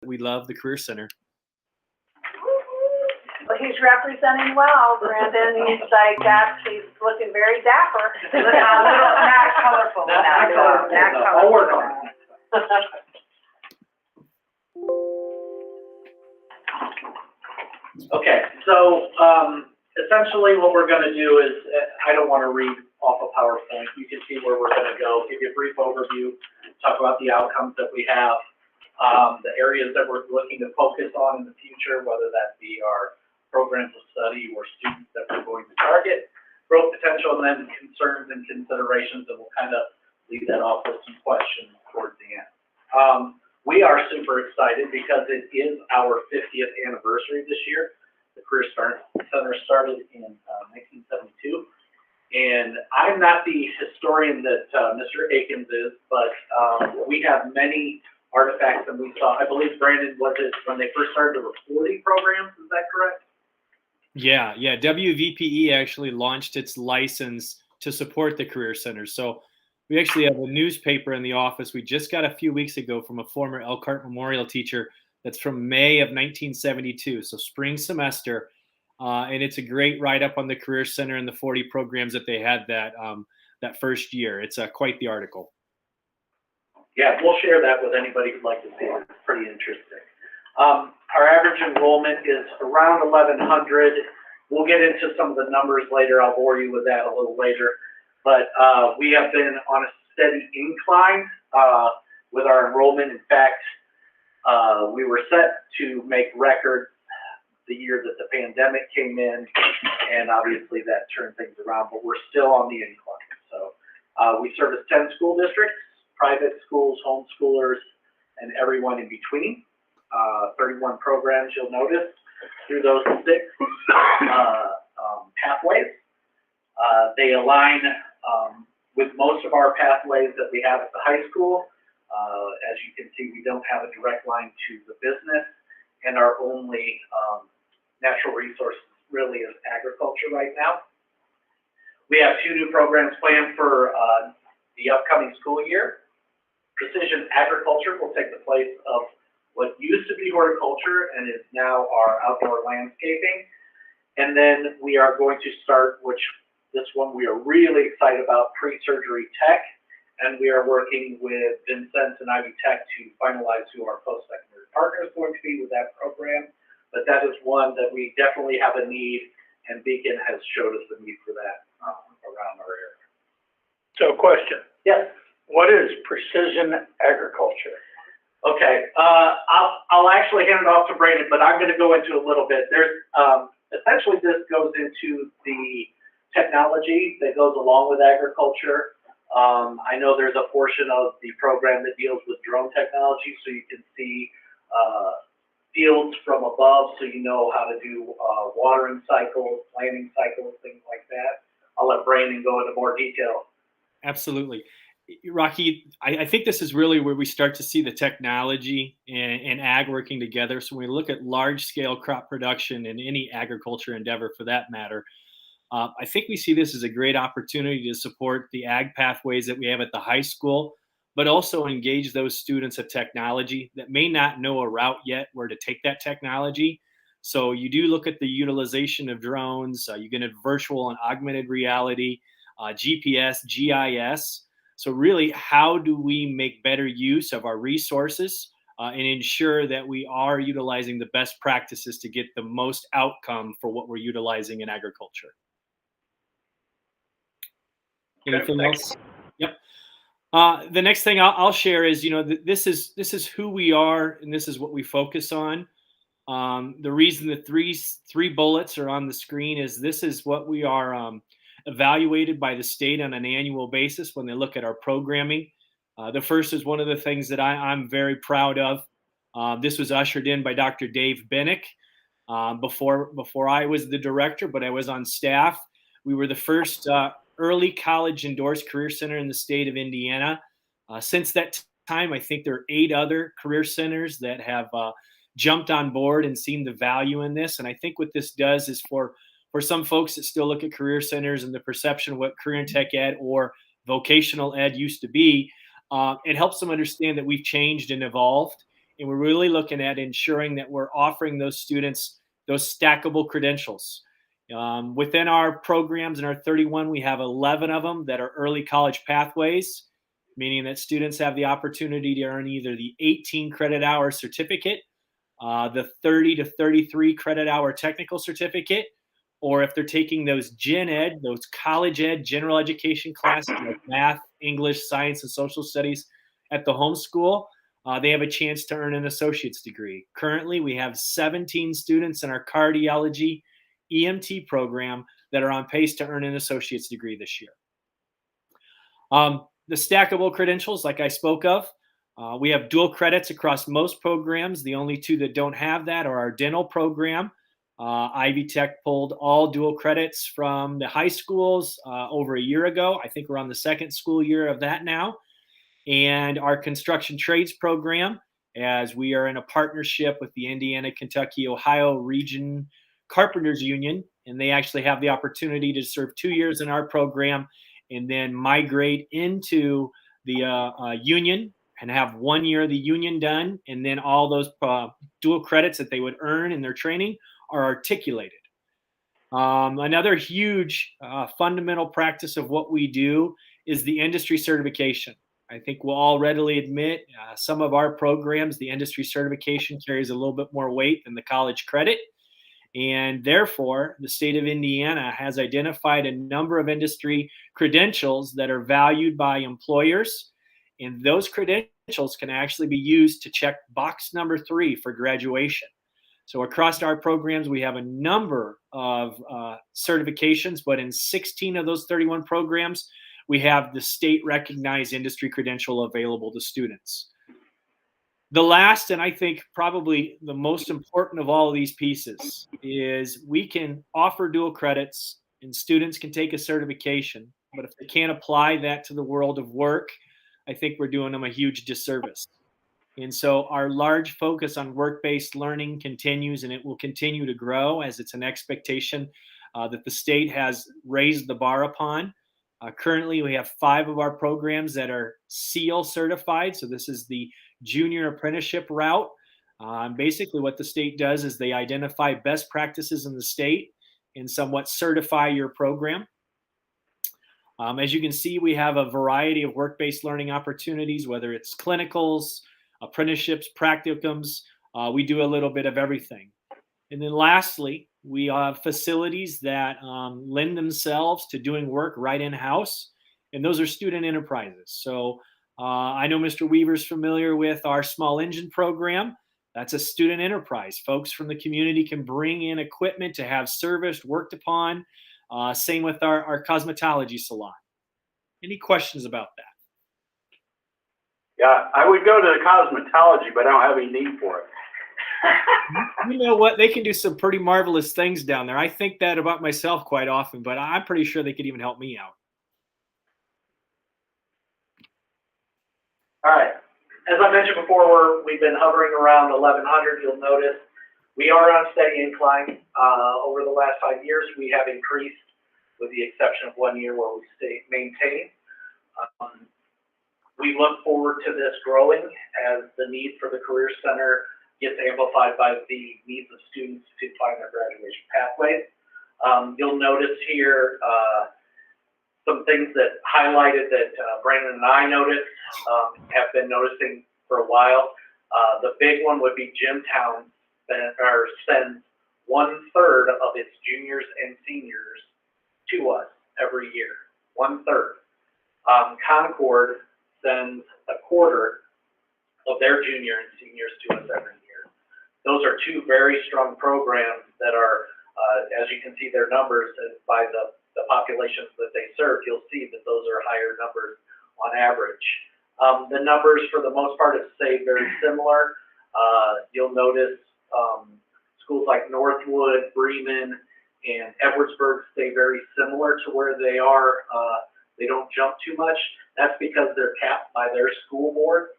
we love the Career Center. Well, he's representing well, Brandon. He's like that. He's looking very dapper. Not colorful. Not colorful. I'll work on it. Okay, so essentially what we're going to do is, I don't want to read off a PowerPoint. You can see where we're going to go, give you a brief overview, talk about the outcomes that we have, the areas that we're looking to focus on in the future, whether that be our programs of study or students that we're going to target, growth potential, and then concerns and considerations, and we'll kind of leave that off with some questions towards the end. We are super excited because it is our 50th anniversary this year. The Career Center started in 1972, and I'm not the historian that Mr. Akins is, but we have many artifacts, and we saw, I believe, Brandon, was it when they first started, there were 40 programs, is that correct? Yeah. WVPE actually launched its license to support the Career Center. So we actually have a newspaper in the office we just got a few weeks ago from a former Elkhart Memorial teacher that's from May of 1972, so spring semester. And it's a great write-up on the Career Center and the 40 programs that they had that first year. It's quite the article. Yeah, we'll share that with anybody who'd like to see it. It's pretty interesting. Our average enrollment is around 1,100. We'll get into some of the numbers later. I'll bore you with that a little later. But we have been on a steady incline with our enrollment. In fact, we were set to make records the year that the pandemic came in, and obviously that turned things around, but we're still on the incline. So we service 10 school districts, private schools, homeschoolers, and everyone in between. 31 programs, you'll notice, through those 6 pathways. They align with most of our pathways that we have at the high school. As you can see, we don't have a direct line to the business, and our only natural resources really is agriculture right now. We have 2 new programs planned for the upcoming school year. Precision agriculture will take the place of what used to be horticulture and is now our outdoor landscaping. And then we are going to start, which this one we are really excited about, pre-surgery tech. And we are working with Vincent and Ivy Tech to finalize who our post-secondary partner is going to be with that program. But that is one that we definitely have a need, and Beacon has showed us the need for that around our area. So question. Yes. What is precision agriculture? Okay, I'll actually hand it off to Brandon, but I'm going to go into a little bit. There's essentially this goes into the technology that goes along with agriculture. I know there's a portion of the program that deals with drone technology, so you can see fields from above, so you know how to do watering cycles, planting cycles, things like that. I'll let Brandon go into more detail. Absolutely. Rocky, I think this is really where we start to see the technology and ag working together. So when we look at large-scale crop production in any agriculture endeavor for that matter, I think we see this as a great opportunity to support the ag pathways that we have at the high school, but also engage those students of technology that may not know a route yet where to take that technology. So you do look at the utilization of drones, you get into virtual and augmented reality, GPS, GIS. So really, how do we make better use of our resources and ensure that we are utilizing the best practices to get the most outcome for what we're utilizing in agriculture? Anything else? Yep. The next thing I'll share is, this is who we are, and this is what we focus on. The reason the three bullets are on the screen is this is what we are evaluated by the state on an annual basis when they look at our programming. The first is one of the things that I'm very proud of. This was ushered in by Dr. Dave Bennick before I was the director, but I was on staff. We were the first early college endorsed career center in the state of Indiana. Since that time, I think there are 8 other career centers that have jumped on board and seen the value in this. And I think what this does is for some folks that still look at career centers and the perception of what career and tech ed or vocational ed used to be, it helps them understand that we've changed and evolved. and we're really looking at ensuring that we're offering those students those stackable credentials. Within our programs, in our 31, we have 11 of them that are early college pathways, meaning that students have the opportunity to earn either the 18 credit hour certificate, the 30 to 33 credit hour technical certificate, or if they're taking those gen ed, those college ed, general education classes like math, English, science, and social studies at the home school, they have a chance to earn an associate's degree. Currently, we have 17 students in our cardiology EMT program that are on pace to earn an associate's degree this year. The stackable credentials, like I spoke of, we have dual credits across most programs. The only two that don't have that are our dental program. Ivy Tech pulled all dual credits from the high schools over a year ago. I think we're on the second school year of that now. And our construction trades program, as we are in a partnership with the Indiana, Kentucky, Ohio Region Carpenters Union, and they actually have the opportunity to serve 2 years in our program and then migrate into the union and have 1 year of the union done, and then all those dual credits that they would earn in their training are articulated. Another huge fundamental practice of what we do is the industry certification. I think we'll all readily admit some of our programs, the industry certification carries a little bit more weight than the college credit. And therefore, the state of Indiana has identified a number of industry credentials that are valued by employers. And those credentials can actually be used to check box number 3 for graduation. So across our programs, we have a number of certifications, but in 16 of those 31 programs, we have the state recognized industry credential available to students. The last, and I think probably the most important of all of these pieces, is we can offer dual credits and students can take a certification, but if they can't apply that to the world of work, I think we're doing them a huge disservice. And so our large focus on work-based learning continues, and it will continue to grow as it's an expectation that the state has raised the bar upon. Currently, we have 5 of our programs that are SEAL certified. So this is the junior apprenticeship route. Basically, what the state does is they identify best practices in the state and somewhat certify your program. As you can see, we have a variety of work-based learning opportunities, whether it's clinicals, apprenticeships, practicums. We do a little bit of everything. And then lastly, we have facilities that lend themselves to doing work right in-house, and those are student enterprises. So I know Mr. Weaver's familiar with our small engine program. That's a student enterprise. Folks from the community can bring in equipment to have serviced, worked upon. Same with our cosmetology salon. Any questions about that? Yeah, I would go to the cosmetology, but I don't have any need for it. You know what? They can do some pretty marvelous things down there. I think that about myself quite often, but I'm pretty sure they could even help me out. All right. As I mentioned before, we've been hovering around 1,100. You'll notice we are on steady incline. Over the last 5 years, we have increased, with the exception of 1 year where we maintained. We look forward to this growing as the need for the Career Center gets amplified by the needs of students to find their graduation pathways. You'll notice here some things that highlighted that Brandon and I noticed, have been noticing for a while. The big one would be Jimtown sends 1/3 of its juniors and seniors to us every year. 1/3. Concord sends 1/4 of their junior and seniors to us every year. Those are 2 very strong programs that are, as you can see their numbers, and by the populations that they serve, you'll see that those are higher numbers on average. The numbers, for the most part, have stayed very similar. You'll notice schools like Northwood, Bremen, and Edwardsburg stay very similar to where they are. They don't jump too much. That's because they're capped by their school board,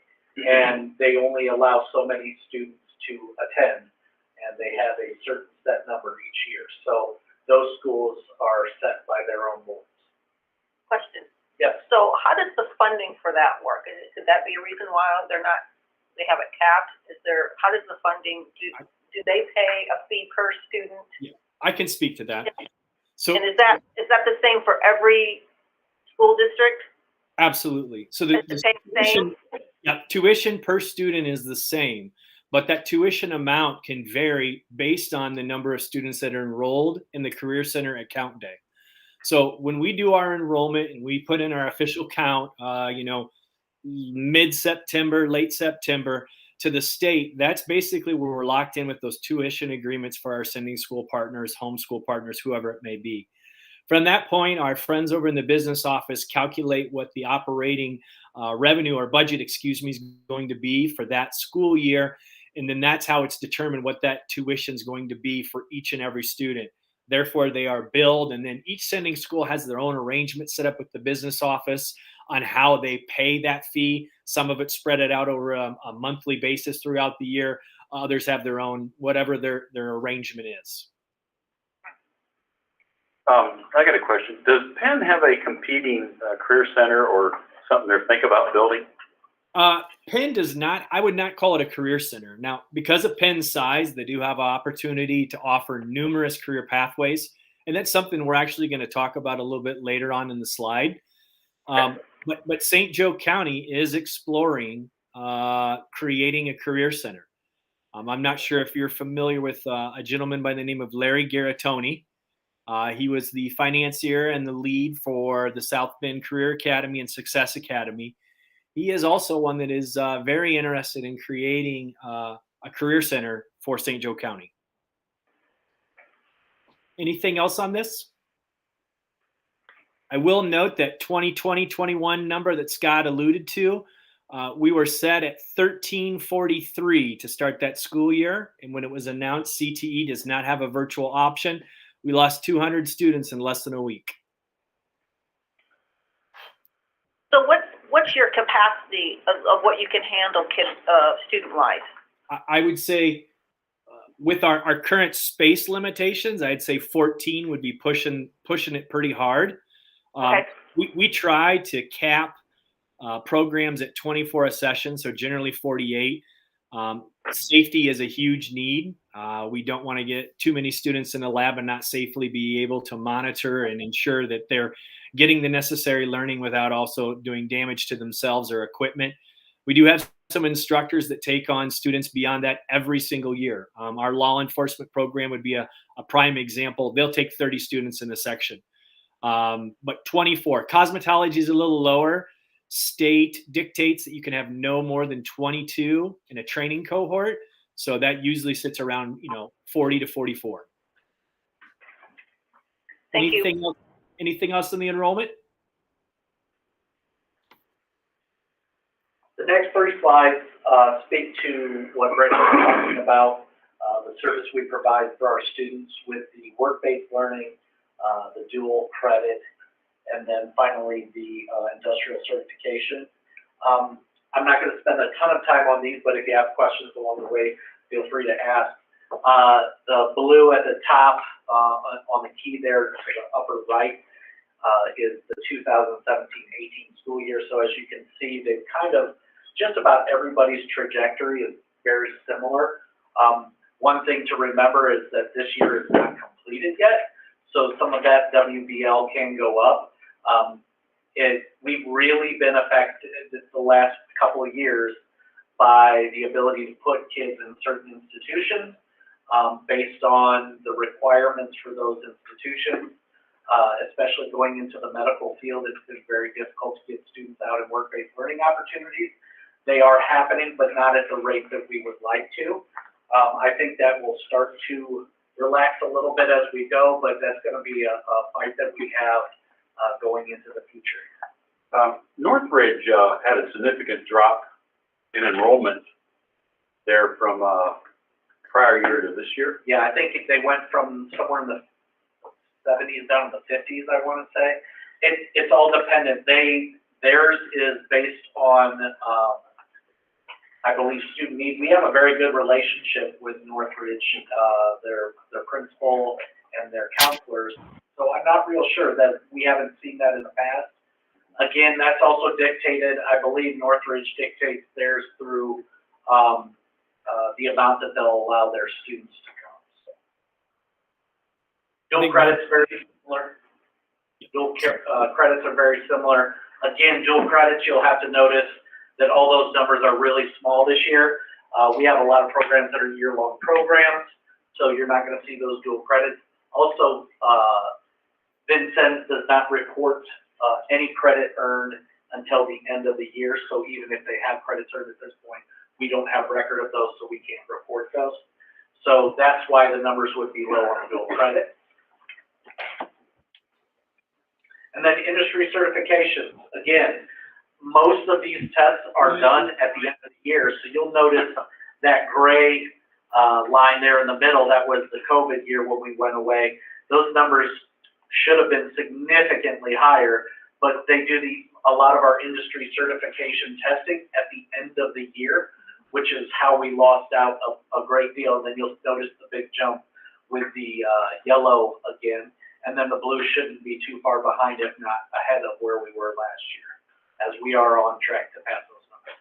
and they only allow so many students to attend, and they have a certain set number each year. So those schools are set by their own boards. Question. Yes. So how does the funding for that work? Could that be a reason why they're not they have it capped? How does the funding, do they pay a fee per student? Yeah, I can speak to that. So, And is that the same for every school district? absolutely. So Is it the same? tuition per student is the same, but that tuition amount can vary based on the number of students that are enrolled in the Career Center account day. So when we do our enrollment and we put in our official count, mid-September, late September to the state, that's basically where we're locked in with those tuition agreements for our sending school partners, homeschool partners, whoever it may be. From that point, our friends over in the business office calculate what the operating revenue or budget, is going to be for that school year. And then that's how it's determined what that tuition is going to be for each and every student. Therefore, they are billed. And then each sending school has their own arrangement set up with the business office on how they pay that fee. Some of it spread it out over a monthly basis throughout the year. Others have their own, whatever their arrangement is. I got a question. Does Penn have a competing career center or something they're thinking about building? Penn does not. I would not call it a career center. Now, because of Penn's size, they do have an opportunity to offer numerous career pathways. And that's something we're actually going to talk about a little bit later on in the slide. But St. Joe County is exploring creating a career center. I'm not sure if you're familiar with a gentleman by the name of Larry Garatoni. He was the financier and the lead for the South Bend Career Academy and Success Academy. He is also one that is very interested in creating a career center for St. Joe County. Anything else on this? I will note that 2020-21 number that Scott alluded to, we were set at 1343 to start that school year. And when it was announced CTE does not have a virtual option, we lost 200 students in less than a week. So what's your capacity of what you can handle student-wise? I would say with our current space limitations, I'd say 14 would be pushing it pretty hard. Okay. We try to cap programs at 24 a session, so generally 48. Safety is a huge need. We don't want to get too many students in the lab and not safely be able to monitor and ensure that they're getting the necessary learning without also doing damage to themselves or equipment. We do have some instructors that take on students beyond that every single year. Our law enforcement program would be a prime example. They'll take 30 students in a section. But 24. Cosmetology is a little lower. State dictates that you can have no more than 22 in a training cohort. So that usually sits around, 40 to 44. Thank you. Anything else in the enrollment? The next three slides speak to what Brent was talking about, the service we provide for our students with the work-based learning, the dual credit, and then finally the industrial certification. I'm not going to spend a ton of time on these, but if you have questions along the way, feel free to ask. The blue at the top on the key there to the upper right is the 2017-18 school year. So as you can see, they've kind of, just about everybody's trajectory is very similar. One thing to remember is that this year is not completed yet, so some of that WBL can go up. We've really been affected the last couple of years by the ability to put kids in certain institutions based on the requirements for those institutions, especially going into the medical field. It's been very difficult to get students out in work-based learning opportunities. They are happening, but not at the rate that we would like to. I think that will start to relax a little bit as we go, but that's going to be a fight that we have going into the future. Northridge had a significant drop in enrollment there from prior year to this year. Yeah, I think they went from somewhere in the 70s down to the 50s, I want to say. It's all dependent. Theirs is based on, I believe, student need. We have a very good relationship with Northridge, their principal and their counselors. So I'm not real sure that we haven't seen that in the past. Again, that's also dictated, I believe Northridge dictates theirs through the amount that they'll allow their students to come. So. I Dual think credits very similar. Credits are very similar. Again, dual credits, you'll have to notice that all those numbers are really small this year. We have a lot of programs that are year-long programs, so you're not going to see those dual credits. Also, Vincent does not report any credit earned until the end of the year, so even if they have credits earned at this point, we don't have record of those, so we can't report those. So that's why the numbers would be low on dual credit. And then industry certifications. Again, most of these tests are done at the end of the year, so you'll notice that gray line there in the middle. That was the COVID year when we went away. Those numbers should have been significantly higher, but they do a lot of our industry certification testing at the end of the year, which is how we lost out a great deal. And then you'll notice the big jump with the yellow again. And then the blue shouldn't be too far behind, if not ahead of where we were last year, as we are on track to pass those numbers.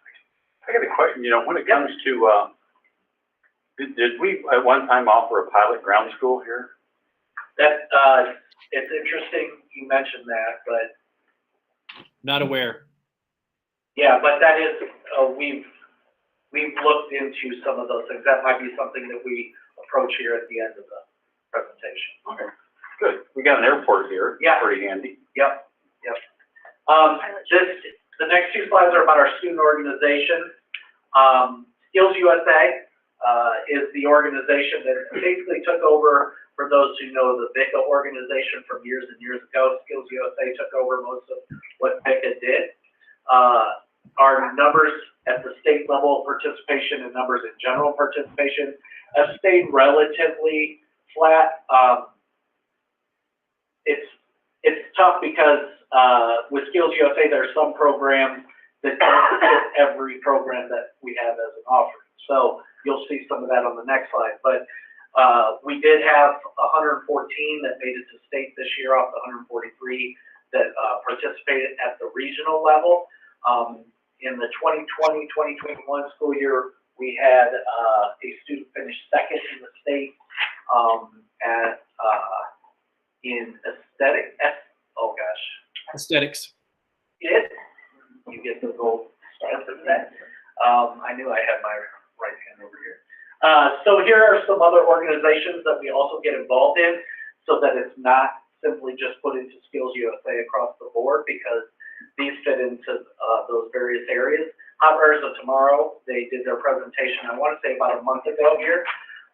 I got a question, when it comes to, did we at one time offer a pilot ground school here? That, it's interesting you mentioned that, but. Not aware. Yeah, but that is, we've looked into some of those things. That might be something that we approach here at the end of the presentation. Okay, good. We got an airport here. Yeah. Pretty handy. Yep. The next two slides are about our student organization. Skills USA is the organization that basically took over, for those who know the VICA organization from years and years ago. Skills USA took over most of what VICA did. Our numbers at the state level participation and numbers in general participation have stayed relatively flat. It's tough because with Skills USA, there are some programs that don't fit every program that we have as an offering. So you'll see some of that on the next slide. But we did have 114 that made it to state this year off the 143 that participated at the regional level. In the 2020-2021 school year, we had a student finish second in the state in aesthetic. Aesthetics. You get the gold star for that. I knew I had my right hand over here. So here are some other organizations that we also get involved in, so that it's not simply just put into Skills USA across the board, because these fit into those various areas. Hot Bears of Tomorrow, they did their presentation, I want to say about a month ago here.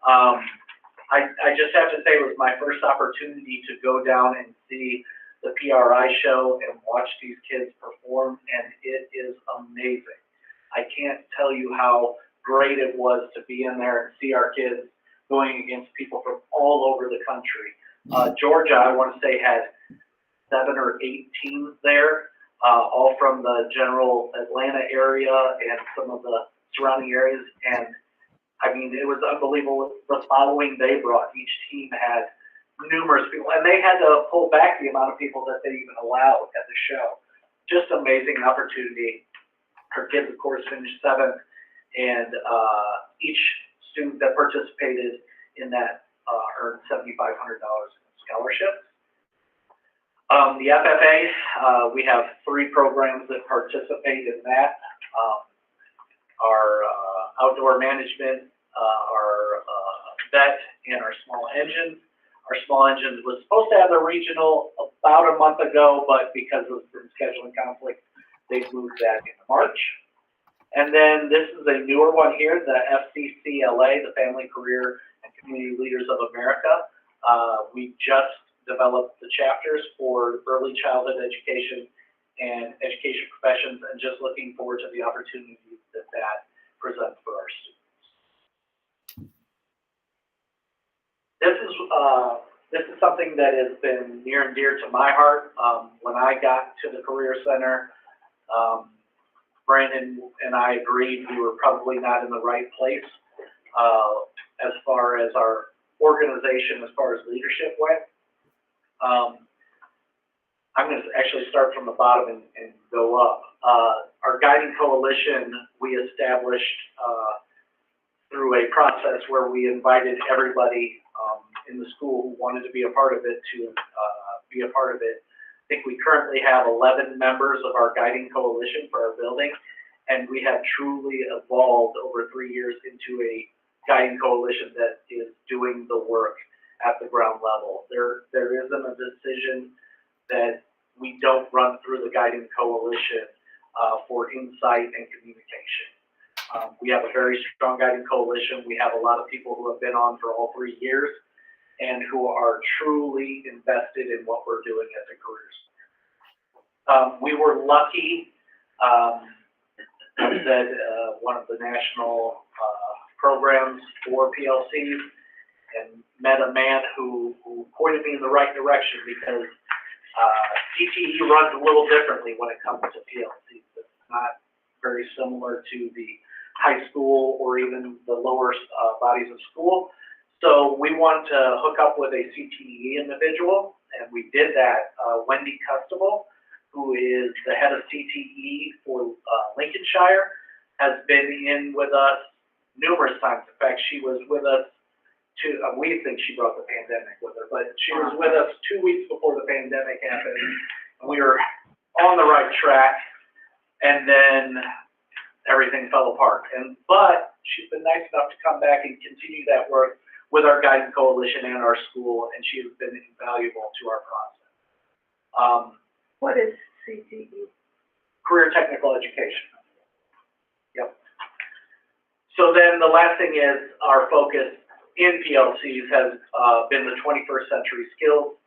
I just have to say it was my first opportunity to go down and see the PRI show and watch these kids perform, and it is amazing. I can't tell you how great it was to be in there and see our kids going against people from all over the country. Georgia, I want to say, had 7 or 8 teams there, all from the general Atlanta area and some of the surrounding areas. And I mean, it was unbelievable the following they brought. Each team had numerous people, and they had to pull back the amount of people that they even allowed at the show. Just amazing opportunity. Our kids, of course, finished 7th, and each student that participated in that earned $7,500 in scholarships. The FFA, we have 3 programs that participate in that. Our outdoor management, our vet, and our small engines. Our small engines was supposed to have the regional about a month ago, but because of some scheduling conflict, they've moved that into March. And then this is a newer one here, the FCCLA, the Family, Career, and Community Leaders of America. We just developed the chapters for early childhood education and education professions, and just looking forward to the opportunities that presents for our students. This is something that has been near and dear to my heart. When I got to the Career Center, Brandon and I agreed we were probably not in the right place as far as our organization, as far as leadership went. I'm going to actually start from the bottom and go up. Our guiding coalition we established through a process where we invited everybody in the school who wanted to be a part of it to be a part of it. I think we currently have 11 members of our guiding coalition for our building, and we have truly evolved over 3 years into a guiding coalition that is doing the work at the ground level. There isn't a decision that we don't run through the guiding coalition for insight and communication. We have a very strong guiding coalition. We have a lot of people who have been on for all 3 years and who are truly invested in what we're doing as a careers. We were lucky, that one of the national programs for PLCs, and met a man who pointed me in the right direction, because CTE runs a little differently when it comes to PLCs. It's not very similar to the high school or even the lower bodies of school. So we want to hook up with a CTE individual, and we did that. Wendy Custable, who is the head of CTE for Lincolnshire, has been in with us numerous times. In fact, she was with us we think she brought the pandemic with her, but she was with us 2 weeks before the pandemic happened, and we were on the right track, and then everything fell apart. But she's been nice enough to come back and continue that work with our guiding coalition and our school, and she has been invaluable to our process. What is CTE? Career Technical Education. Yep. So then the last thing is our focus in PLCs has been the 21st century skills.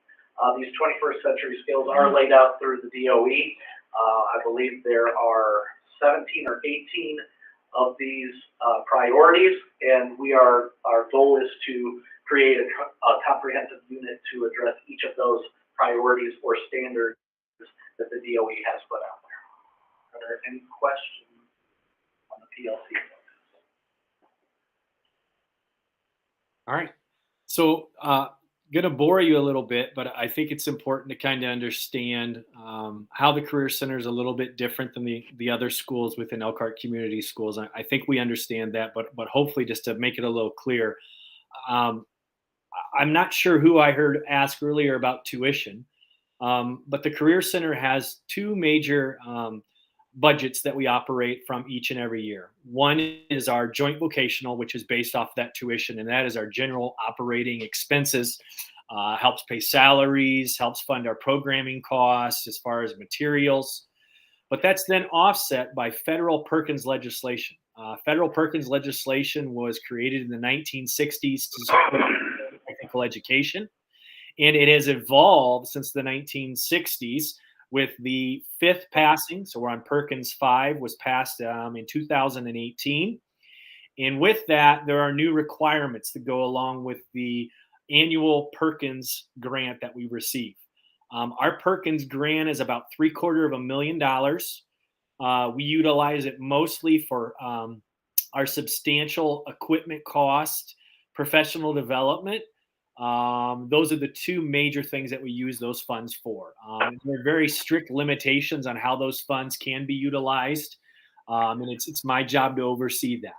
These 21st century skills are laid out through the DOE. I believe there are 17 or 18 of these priorities, and our goal is to create a comprehensive unit to address each of those priorities or standards that the DOE has put out there. Are there any questions on the PLC? All right. So going to bore you a little bit, but I think it's important to kind of understand how the Career Center is a little bit different than the other schools within Elkhart Community Schools. I think we understand that, but hopefully just to make it a little clear, I'm not sure who I heard ask earlier about tuition, but the Career Center has two major budgets that we operate from each and every year. One is our joint vocational, which is based off that tuition, and that is our general operating expenses, helps pay salaries, helps fund our programming costs as far as materials. But that's then offset by federal Perkins legislation. Federal Perkins legislation was created in the 1960s to support technical education, and it has evolved since the 1960s with the fifth passing. So we're on Perkins 5, was passed in 2018. And with that, there are new requirements that go along with the annual Perkins grant that we receive. Our Perkins grant is about $750,000. We utilize it mostly for our substantial equipment cost, professional development. Those are the two major things that we use those funds for. There are very strict limitations on how those funds can be utilized, and it's my job to oversee that.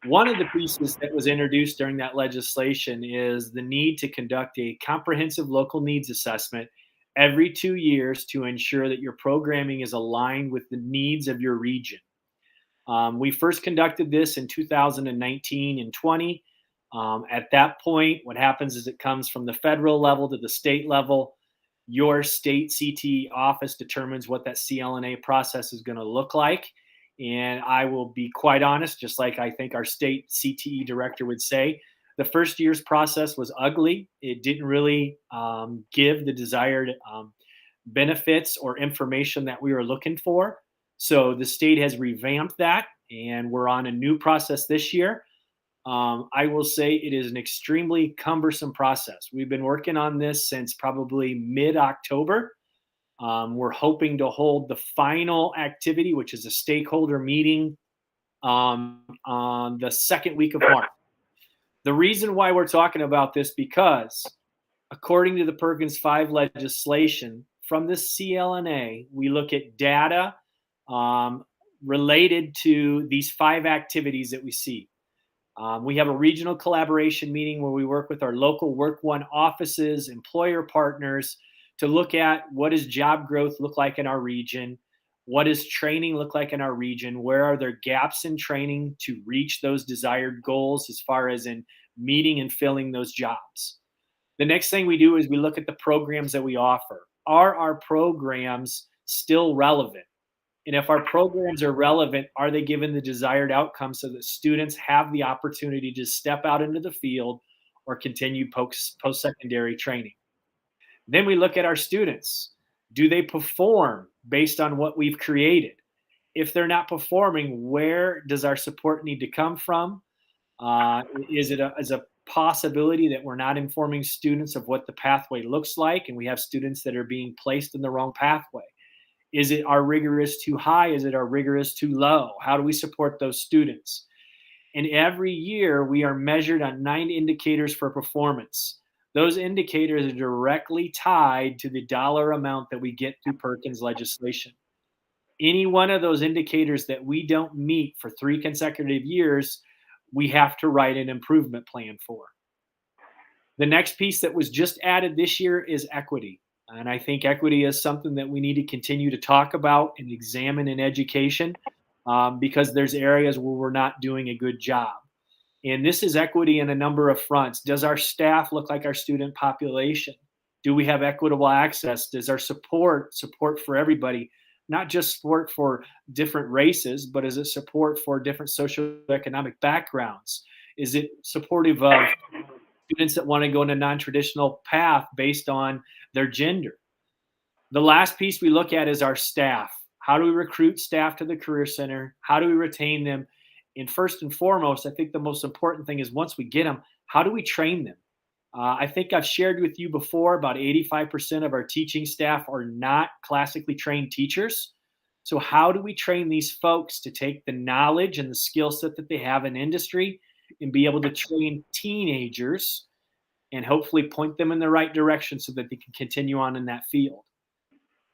One of the pieces that was introduced during that legislation is the need to conduct a comprehensive local needs assessment every 2 years to ensure that your programming is aligned with the needs of your region. We first conducted this in 2019 and 20. At that point, what happens is it comes from the federal level to the state level. Your state CTE office determines what that CLNA process is going to look like. And I will be quite honest, just like I think our state CTE director would say, the first year's process was ugly. It didn't really give the desired benefits or information that we were looking for. So the state has revamped that, and we're on a new process this year. I will say it is an extremely cumbersome process. We've been working on this since probably mid-October. We're hoping to hold the final activity, which is a stakeholder meeting, on the second week of March. The reason why we're talking about this, because according to the Perkins 5 legislation, from the CLNA, we look at data related to these 5 activities that we see. We have a regional collaboration meeting where we work with our local Work One offices, employer partners to look at what does job growth look like in our region? What does training look like in our region? Where are there gaps in training to reach those desired goals as far as in meeting and filling those jobs? The next thing we do is we look at the programs that we offer. Are our programs still relevant? And if our programs are relevant, are they given the desired outcome so that students have the opportunity to step out into the field or continue post-secondary training? Then we look at our students. Do they perform based on what we've created? If they're not performing, where does our support need to come from? Is it a possibility that we're not informing students of what the pathway looks like and we have students that are being placed in the wrong pathway? Is it our rigorous too high? Is it our rigorous too low? How do we support those students? And every year we are measured on 9 indicators for performance. Those indicators are directly tied to the dollar amount that we get through Perkins legislation. Any one of those indicators that we don't meet for 3 consecutive years, we have to write an improvement plan for. The next piece that was just added this year is equity. And I think equity is something that we need to continue to talk about and examine in education because there's areas where we're not doing a good job. And this is equity in a number of fronts. Does our staff look like our student population? Do we have equitable access? Does our support for everybody, not just support for different races, but is it support for different socioeconomic backgrounds? Is it supportive of students that want to go in a non-traditional path based on their gender? The last piece we look at is our staff. How do we recruit staff to the Career Center? How do we retain them? And first and foremost, I think the most important thing is once we get them, how do we train them? I think I've shared with you before about 85% of our teaching staff are not classically trained teachers. So how do we train these folks to take the knowledge and the skill set that they have in industry and be able to train teenagers and hopefully point them in the right direction so that they can continue on in that field?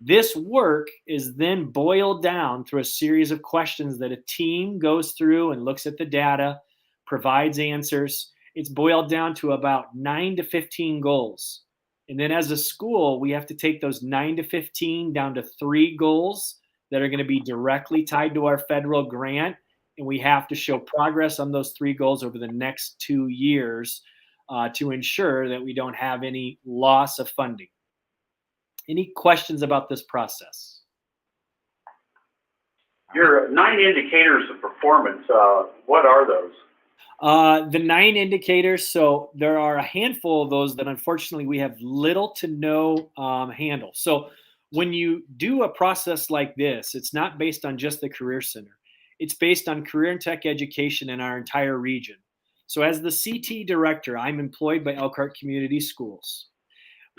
This work is then boiled down through a series of questions that a team goes through and looks at the data, provides answers. It's boiled down to about 9 to 15 goals. And then as a school, we have to take those 9 to 15 down to 3 goals that are going to be directly tied to our federal grant. And we have to show progress on those 3 goals over the next 2 years to ensure that we don't have any loss of funding. Any questions about this process? Your 9 indicators of performance, what are those? The 9 indicators, so there are a handful of those that unfortunately we have little to no handle. So when you do a process like this, it's not based on just the Career Center. It's based on career and tech education in our entire region. So as the CT director, I'm employed by Elkhart Community Schools.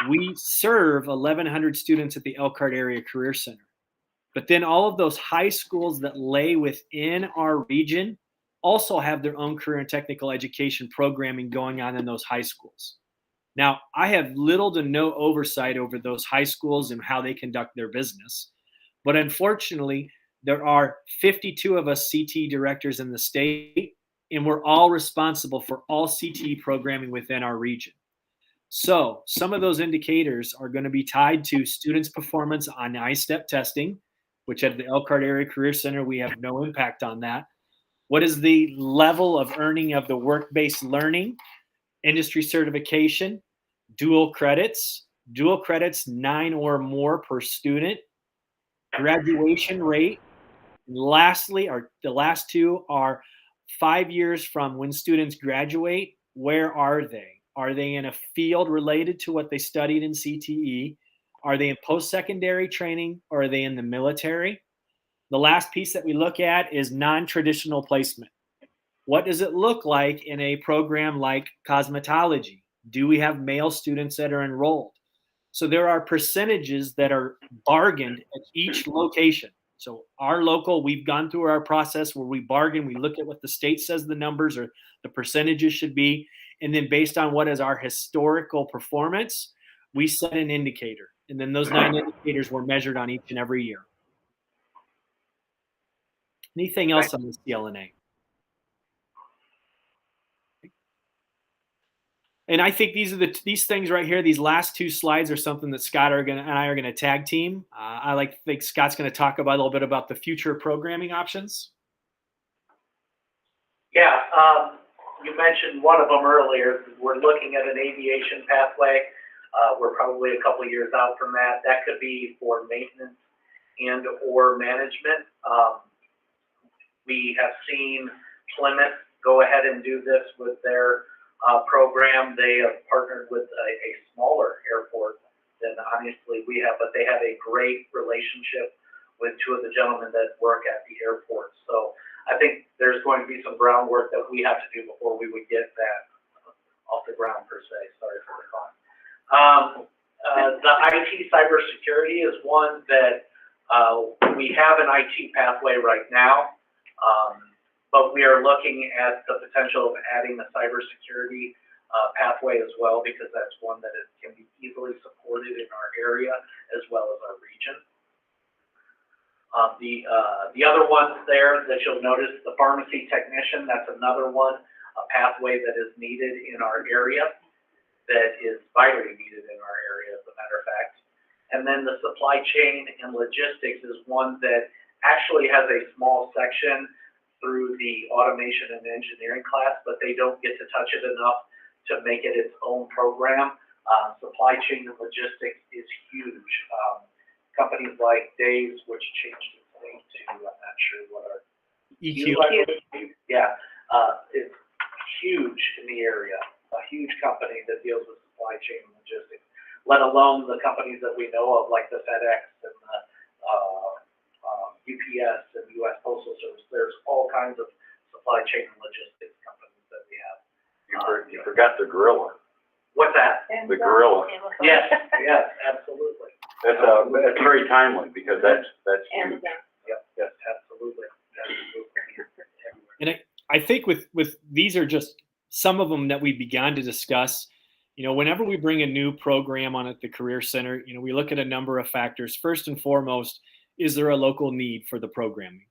We serve 1,100 students at the Elkhart Area Career Center. But then all of those high schools that lay within our region also have their own career and technical education programming going on in those high schools. Now, I have little to no oversight over those high schools and how they conduct their business. But unfortunately, there are 52 of us CT directors in the state, and we're all responsible for all CT programming within our region. So some of those indicators are going to be tied to students' performance on I-STEP testing, which at the Elkhart Area Career Center, we have no impact on that. What is the level of earning of the work-based learning, industry certification, dual credits 9 or more per student, graduation rate. And lastly, the last 2 are 5 years from when students graduate, where are they? Are they in a field related to what they studied in CTE? Are they in post-secondary training or are they in the military? The last piece that we look at is non-traditional placement. What does it look like in a program like cosmetology? Do we have male students that are enrolled? So there are percentages that are bargained at each location. So our local, we've gone through our process where we bargain, we look at what the state says the numbers or the percentages should be. And then based on what is our historical performance, we set an indicator. And then those 9 indicators were measured on each and every year. Anything else on the CLNA? And I think these things right here, these last two slides are something that Scott and I are gonna tag team. I think Scott's gonna talk about a little bit about the future programming options. Yeah, you mentioned one of them earlier. We're looking at an aviation pathway. We're probably a couple of years out from that. That could be for maintenance and or management. We have seen Plymouth go ahead and do this with their program. They have partnered with a smaller airport than obviously we have, but they have a great relationship with two of the gentlemen that work at the airport. So I think there's going to be some groundwork that we have to do before we would get that off the ground per se. Sorry for the fun. The IT cybersecurity is one that we have an IT pathway right now, but we are looking at the potential of adding a cybersecurity pathway as well, because that's one that can be easily supported in our area as well as our region. The other ones there that you'll notice, the pharmacy technician, that's another one, a pathway that is needed in our area, that is vitally needed in our area, as a matter of fact. And then the supply chain and logistics is one that actually has a small section through the automation and engineering class, but they don't get to touch it enough to make it its own program. Supply chain and logistics is huge. Companies like Days, which changed its name to, I'm not sure what our EQ. Yeah, it's huge in the area. A huge company that deals with supply chain and logistics, let alone the companies that we know of, like the FedEx and the UPS and U.S. Postal Service. There's all kinds of supply chain and logistics companies that we have. You forgot the gorilla. What's that? The gorilla. Yes, yes, absolutely. That's very timely, because that's huge. Yep, Yes. absolutely. And I think with these are just some of them that we began to discuss. Whenever we bring a new program on at the Career Center, we look at a number of factors. First and foremost, is there a local need for the programming?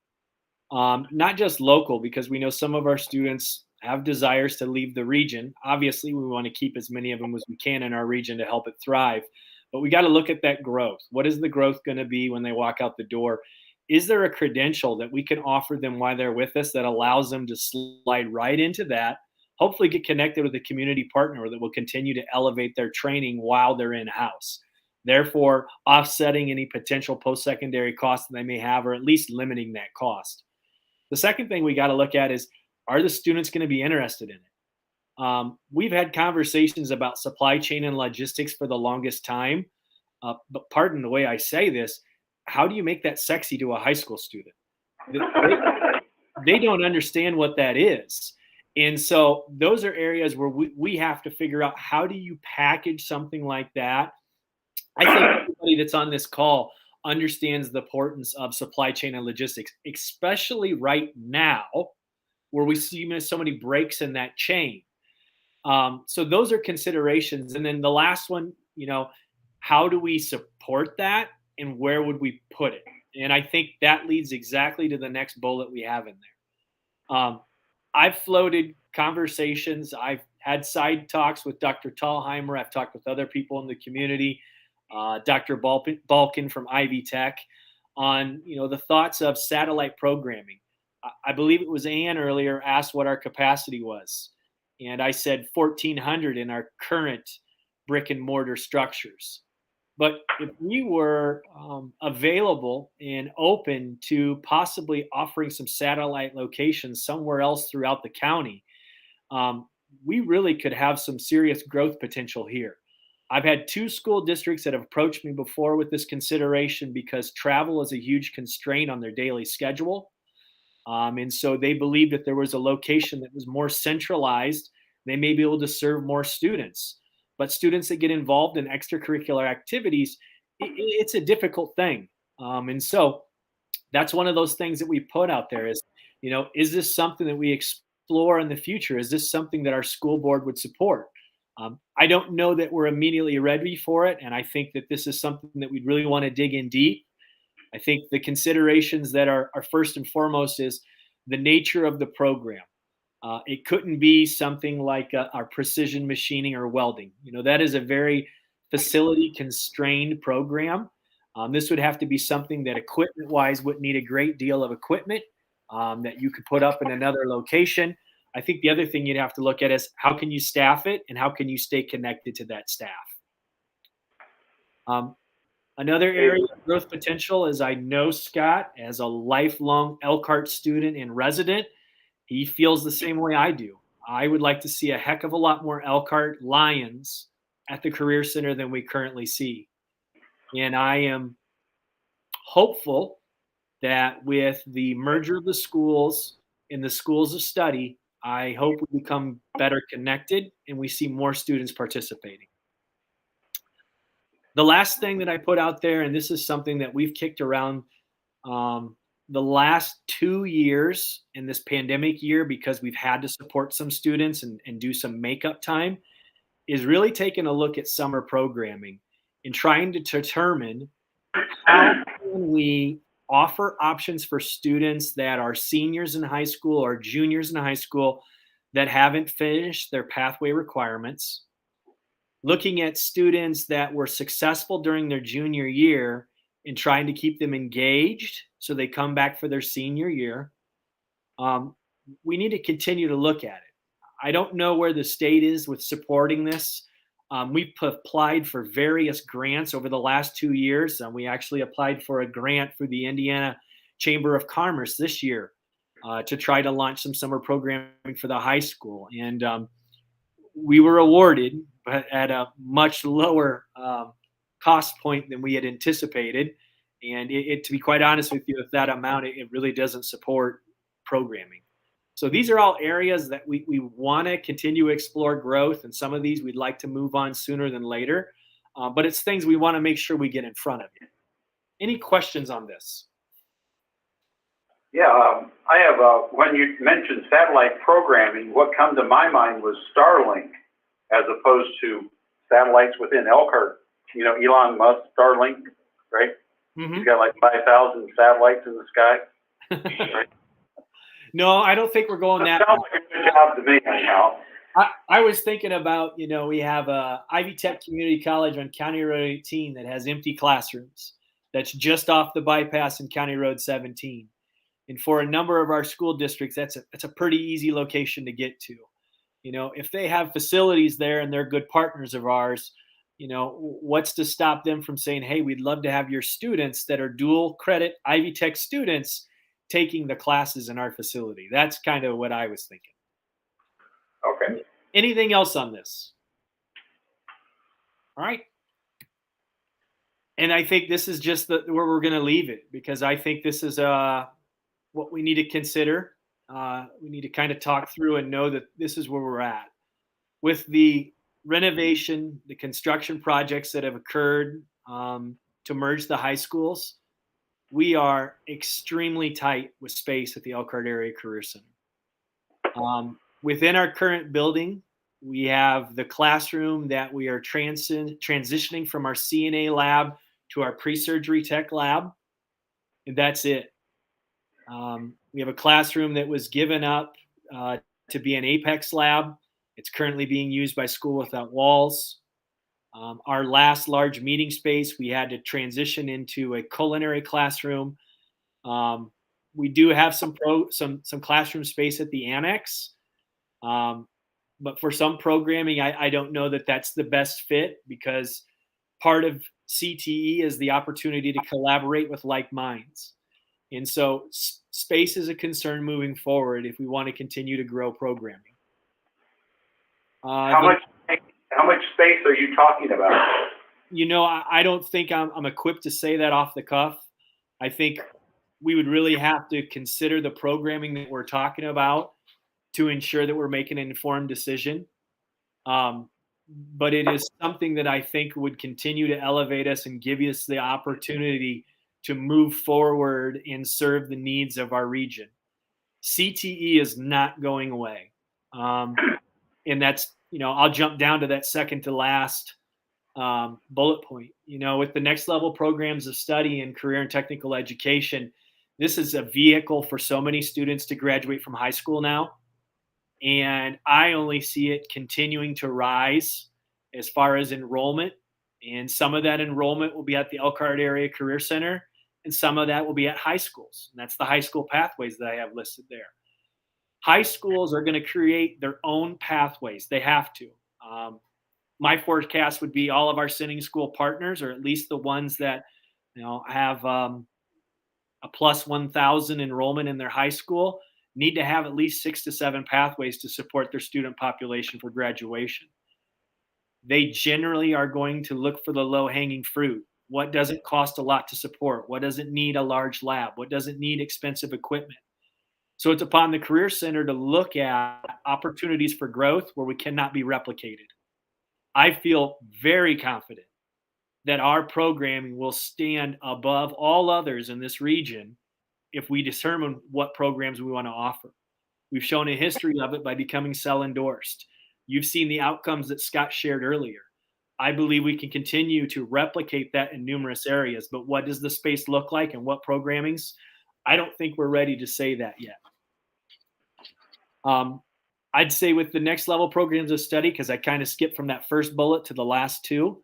Not just local, because we know some of our students have desires to leave the region. Obviously, we want to keep as many of them as we can in our region to help it thrive. But we got to look at that growth. What is the growth going to be when they walk out the door? Is there a credential that we can offer them while they're with us that allows them to slide right into that, hopefully get connected with a community partner that will continue to elevate their training while they're in-house, therefore offsetting any potential post-secondary costs that they may have, or at least limiting that cost. The second thing we got to look at is, are the students going to be interested in it? We've had conversations about supply chain and logistics for the longest time, but pardon the way I say this, how do you make that sexy to a high school student? They don't understand what that is. And so those are areas where we have to figure out, how do you package something like that? I think everybody that's on this call understands the importance of supply chain and logistics, especially right now, where we see so many breaks in that chain. So those are considerations. And then the last one, how do we support that, and where would we put it? And I think that leads exactly to the next bullet we have in there. I've floated conversations. I've had side talks with Dr. Tallheimer. I've talked with other people in the community, Dr. Balkin from Ivy Tech, on the thoughts of satellite programming. I believe it was Ann earlier asked what our capacity was. And I said 1,400 in our current brick and mortar structures. But if we were available and open to possibly offering some satellite locations somewhere else throughout the county, we really could have some serious growth potential here. I've had 2 school districts that have approached me before with this consideration, because travel is a huge constraint on their daily schedule. And so they believed that there was a location that was more centralized, they may be able to serve more students. But students that get involved in extracurricular activities, it's a difficult thing. And so that's one of those things that we put out there is, is this something that we explore in the future? Is this something that our school board would support? I don't know that we're immediately ready for it. And I think that this is something that we'd really want to dig in deep. I think the considerations that are first and foremost is the nature of the program. It couldn't be something like our precision machining or welding. That is a very facility constrained program. This would have to be something that equipment wise would need a great deal of equipment that you could put up in another location. I think the other thing you'd have to look at is how can you staff it and how can you stay connected to that staff. Another area of growth potential is I know Scott as a lifelong Elkhart student and resident. He feels the same way I do. I would like to see a heck of a lot more Elkhart Lions at the Career Center than we currently see. And I am hopeful that with the merger of the schools and the schools of study, I hope we become better connected and we see more students participating. The last thing that I put out there, and this is something that we've kicked around the last 2 years in this pandemic year because we've had to support some students and do some makeup time, is really taking a look at summer programming and trying to determine how can we offer options for students that are seniors in high school or juniors in high school that haven't finished their pathway requirements, looking at students that were successful during their junior year and trying to keep them engaged so they come back for their senior year. We need to continue to look at it. I don't know where the state is with supporting this. We've applied for various grants over the last 2 years. We actually applied for a grant for the Indiana Chamber of Commerce this year to try to launch some summer programming for the high school. And we were awarded, but at a much lower cost point than we had anticipated. And to be quite honest with you, with that amount, it really doesn't support programming. So these are all areas that we want to continue to explore growth. And some of these we'd like to move on sooner than later. But it's things we want to make sure we get in front of. Any questions on this? Yeah, I have, when you mentioned satellite programming, what come to my mind was Starlink as opposed to satellites within Elkhart. Elon Musk, Starlink, right? Mm-hmm. He's got like 5,000 satellites in the sky. Right? No, I don't think we're going that. Sounds like a good job to me, anyhow. I was thinking about, we have Ivy Tech Community College on County Road 18 that has empty classrooms. That's just off the bypass in County Road 17. And for a number of our school districts, that's a pretty easy location to get to. If they have facilities there and they're good partners of ours, what's to stop them from saying, hey, we'd love to have your students that are dual credit Ivy Tech students taking the classes in our facility. That's kind of what I was thinking. Okay. Anything else on this? All right. And I think this is just where we're going to leave it, because I think this is what we need to consider. We need to kind of talk through and know that this is where we're at. With the renovation, the construction projects that have occurred to merge the high schools, we are extremely tight with space at the Elkhart Area Career Center. Within our current building, we have the classroom that we are transitioning from our CNA lab to our pre-surgery tech lab, and that's it. We have a classroom that was given up to be an Apex lab. It's currently being used by School Without Walls. Our last large meeting space, we had to transition into a culinary classroom. We do have some classroom space at the annex, but for some programming, I don't know that that's the best fit, because part of CTE is the opportunity to collaborate with like minds. And so space is a concern moving forward if we want to continue to grow programming. How much space are you talking about? I don't think I'm equipped to say that off the cuff. I think we would really have to consider the programming that we're talking about to ensure that we're making an informed decision. But it is something that I think would continue to elevate us and give us the opportunity to move forward and serve the needs of our region. CTE is not going away. And that's, I'll jump down to that second to last bullet point. With the next level programs of study in career and technical education, this is a vehicle for so many students to graduate from high school now. And I only see it continuing to rise as far as enrollment. And some of that enrollment will be at the Elkhart Area Career Center, and some of that will be at high schools. And that's the high school pathways that I have listed there. High schools are going to create their own pathways. They have to. My forecast would be all of our sending school partners, or at least the ones that have a plus 1,000 enrollment in their high school, need to have at least 6 to 7 pathways to support their student population for graduation. They generally are going to look for the low-hanging fruit. What doesn't cost a lot to support? What doesn't need a large lab? What doesn't need expensive equipment? So it's upon the Career Center to look at opportunities for growth where we cannot be replicated. I feel very confident that our programming will stand above all others in this region if we determine what programs we want to offer. We've shown a history of it by becoming CEL endorsed. You've seen the outcomes that Scott shared earlier. I believe we can continue to replicate that in numerous areas, but what does the space look like and what programmings? I don't think we're ready to say that yet. I'd say with the next level programs of study, because I kind of skipped from that first bullet to the last two,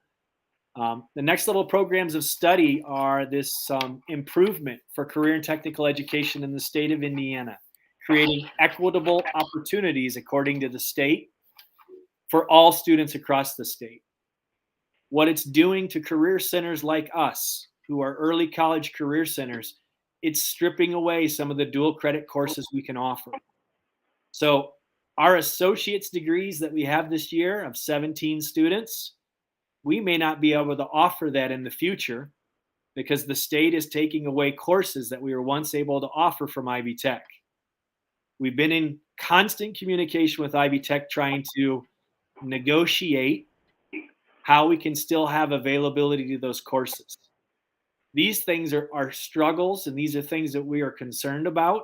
the next level programs of study are this improvement for career and technical education in the state of Indiana, creating equitable opportunities according to the state for all students across the state. What it's doing to career centers like us, who are early college career centers, it's stripping away some of the dual credit courses we can offer. So our associate's degrees that we have this year of 17 students, we may not be able to offer that in the future because the state is taking away courses that we were once able to offer from Ivy Tech. We've been in constant communication with Ivy Tech trying to negotiate how we can still have availability to those courses. These things are struggles, and these are things that we are concerned about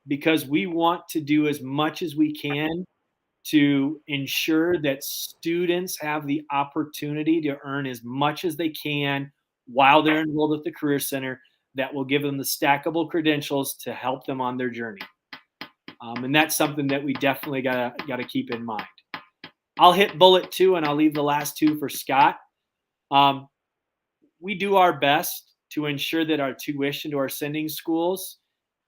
because we want to do as much as we can to ensure that students have the opportunity to earn as much as they can while they're enrolled at the Career Center that will give them the stackable credentials to help them on their journey. And that's something that we definitely gotta keep in mind. I'll hit bullet 2 and I'll leave the last 2 for Scott. We do our best to ensure that our tuition to our sending schools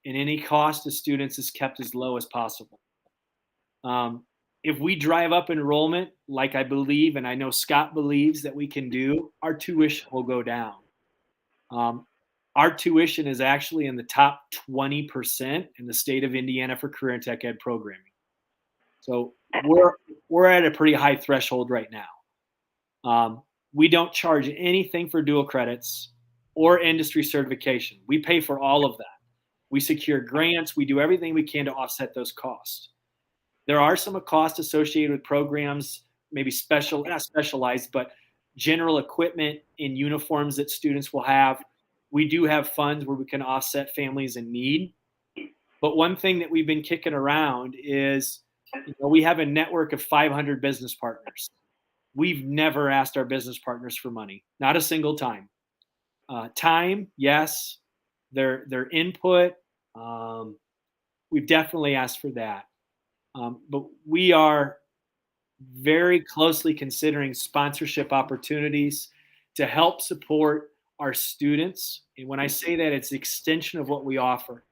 and any cost to students is kept as low as possible. If we drive up enrollment, like I believe, and I know Scott believes that we can do, our tuition will go down. Our tuition is actually in the top 20% in the state of Indiana for career and tech ed programming. So we're at a pretty high threshold right now. We don't charge anything for dual credits or industry certification. We pay for all of that. We secure grants. We do everything we can to offset those costs. There are some costs associated with programs, maybe not specialized, but general equipment and uniforms that students will have. We do have funds where we can offset families in need. But one thing that we've been kicking around is we have a network of 500 business partners. We've never asked our business partners for money, not a single time. Time, yes. Their input, we've definitely asked for that. But we are very closely considering sponsorship opportunities to help support our students. And when I say that, it's the extension of what we offer.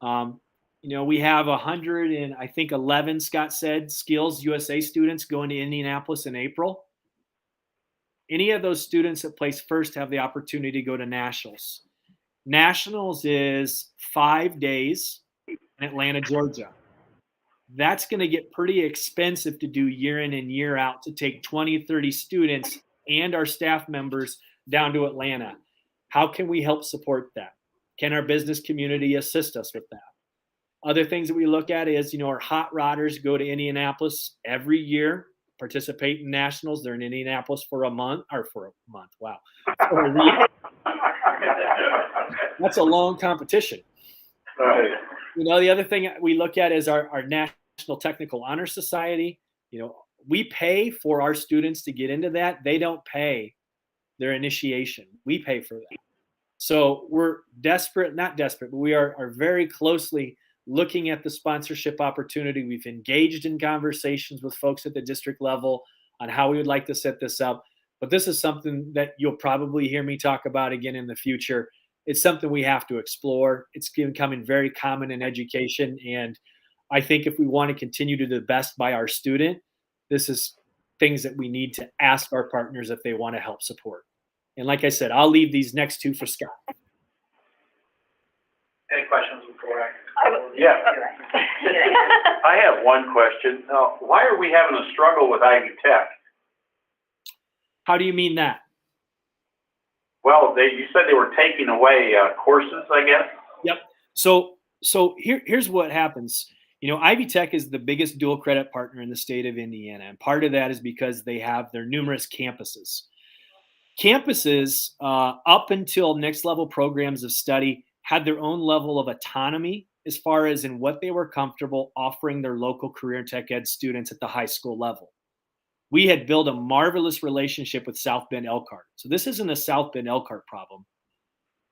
We have 111, Scott said, Skills USA students going to Indianapolis in April. Any of those students that place first have the opportunity to go to Nationals. Nationals is 5 days in Atlanta, Georgia. That's going to get pretty expensive to do year in and year out to take 20, 30 students and our staff members down to Atlanta. How can we help support that? Can our business community assist us with that? Other things that we look at is, our hot rodders go to Indianapolis every year, participate in nationals. They're in Indianapolis for a month. Wow. For a week. That's a long competition. Right. The other thing we look at is our National Technical Honor Society. We pay for our students to get into that. They don't pay their initiation. We pay for that. So we're not desperate, but we are very closely looking at the sponsorship opportunity. We've engaged in conversations with folks at the district level on how we would like to set this up. But this is something that you'll probably hear me talk about again in the future. It's something we have to explore. It's becoming very common in education. And I think if we want to continue to do the best by our student, this is things that we need to ask our partners if they want to help support. And like I said, I'll leave these next two for Scott. Any questions before I? Yeah. I have one question. Why are we having a struggle with Ivy Tech? How do you mean that? Well, you said they were taking away courses, I guess? Yep. So here's what happens. You know, Ivy Tech is the biggest dual credit partner in the state of Indiana. And part of that is because they have their numerous campuses. Campuses, up until next level programs of study, had their own level of autonomy as far as in what they were comfortable offering their local career and tech ed students at the high school level. We had built a marvelous relationship with South Bend Elkhart. So this isn't a South Bend Elkhart problem.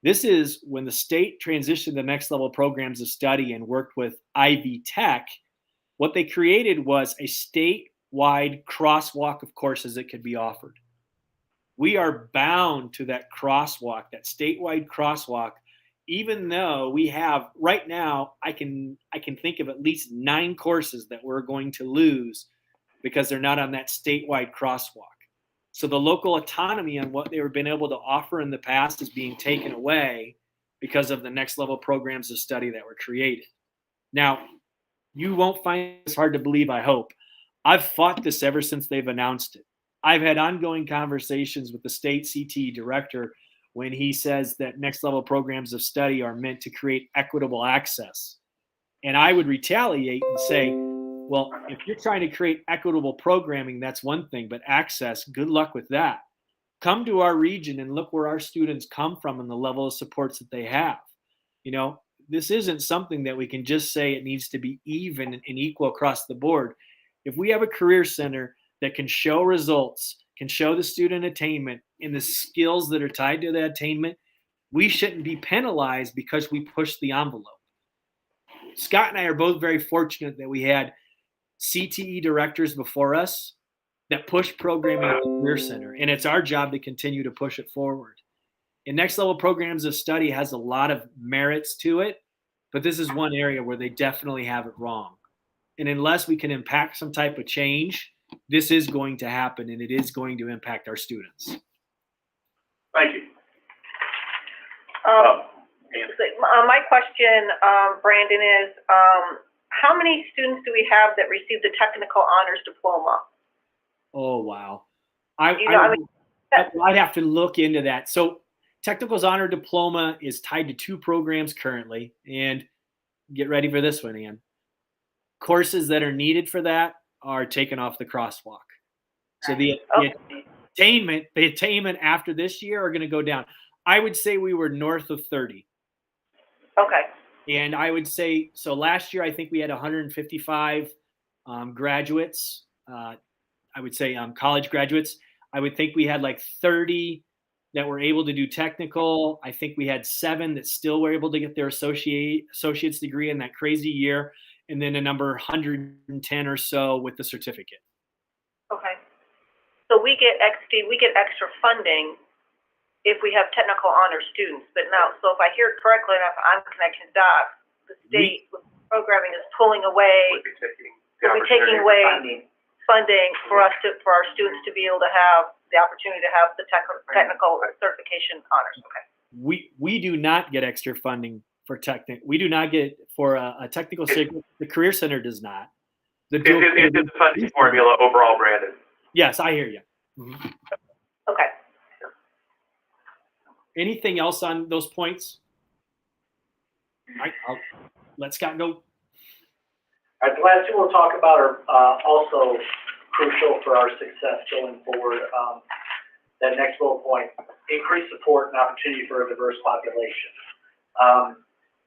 This is when the state transitioned to next level programs of study and worked with Ivy Tech, what they created was a statewide crosswalk of courses that could be offered. We are bound to that crosswalk, that statewide crosswalk, even though we have right now, I can think of at least 9 courses that we're going to lose because they're not on that statewide crosswalk. So the local autonomy on what they were been able to offer in the past is being taken away because of the next level programs of study that were created. Now, you won't find this hard to believe, I hope. I've fought this ever since they've announced it. I've had ongoing conversations with the state CTE director when he says that next level programs of study are meant to create equitable access. And I would retaliate and say, well, if you're trying to create equitable programming, that's one thing, but access, good luck with that. Come to our region and look where our students come from and the level of supports that they have. You know, this isn't something that we can just say it needs to be even and equal across the board. If we have a career center that can show results, can show the student attainment and the skills that are tied to that attainment, we shouldn't be penalized because we push the envelope. Scott and I are both very fortunate that we had CTE directors before us that push programming at the Career Center, and it's our job to continue to push it forward. And next level programs of study has a lot of merits to it, but this is one area where they definitely have it wrong. And unless we can impact some type of change, this is going to happen, and it is going to impact our students. Thank you. My question, Brandon, is how many students do we have that receive the technical honors diploma? Oh, wow. I'd have to look into that. So Technical's Honor Diploma is tied to 2 programs currently, and get ready for this one, Ann. Courses that are needed for that are taken off the crosswalk. So the attainment after this year are going to go down. I would say we were north of 30. Okay. And I would say, so last year, I think we had 155 graduates. I would say college graduates. I would think we had like 30 that were able to do technical. I think we had 7 that still were able to get their associate's degree in that crazy year. And then a number 110 or so with the certificate. Okay. So we get extra funding if we have technical honor students, but now, so if I hear it correctly, and if I'm connecting the dots, the state programming is pulling away, we'll be taking away funding for our students to be able to have the opportunity to have the technical certification honors. Okay. We do not get extra funding for we do not get for a technical center. The Career Center does not. It's the funding formula overall, Brandon. Yes, I hear you. Mm-hmm. Okay. Anything else on those points? All right, I'll let Scott go. All right, the last 2 we'll talk about are also crucial for our success going forward. That next bullet point, increased support and opportunity for a diverse population.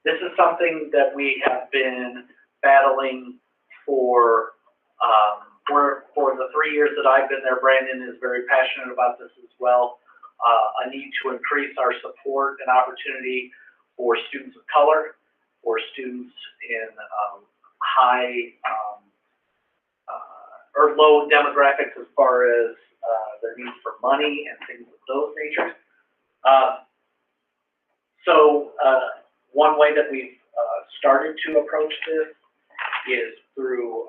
This is something that we have been battling for the 3 years that I've been there. Brandon is very passionate about this as well. A need to increase our support and opportunity for students of color, for students in high or low demographics as far as their needs for money and things of those natures. So one way that we've started to approach this is through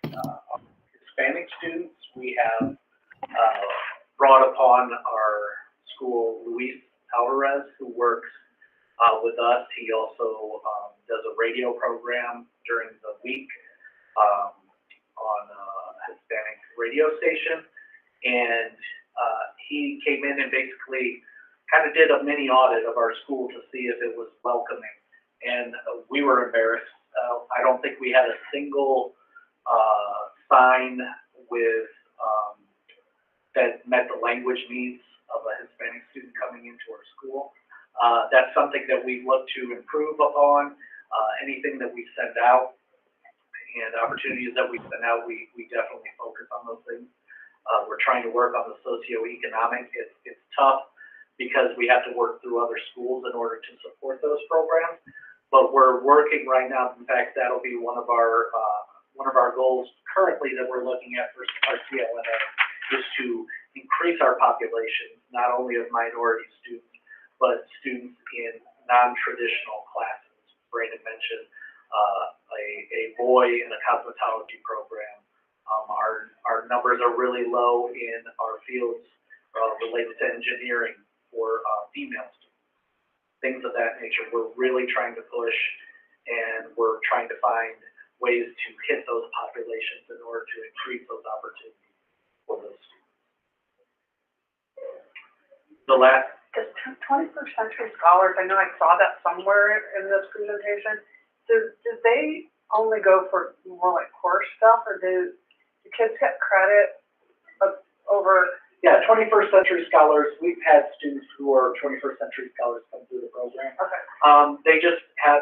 Hispanic students. We have brought upon our school Luis Alvarez, who works with us. He also does a radio program during the week on a Hispanic radio station. And he came in and basically kind of did a mini audit of our school to see if it was welcoming. And we were embarrassed. I don't think we had a single sign with that met the language needs of a Hispanic student coming into our school. That's something that we've looked to improve upon. Anything that we send out and opportunities that we send out, we definitely focus on those things. We're trying to work on the socioeconomic. It's tough because we have to work through other schools in order to support those programs. But we're working right now. In fact, that'll be one of our goals currently that we're looking at for our CLNA is to increase our population, not only of minority students, but students in non-traditional classes. Brandon mentioned a boy in a cosmetology program. Our numbers are really low in our fields related to engineering for female students, things of that nature. We're really trying to push, and we're trying to find ways to hit those populations in order to increase those opportunities for those students. The last. Does 21st Century Scholars, I know I saw that somewhere in this presentation, do they only go for more like course stuff, or do kids get credit over? Yeah, 21st Century Scholars, we've had students who are 21st Century Scholars come through the program. Okay.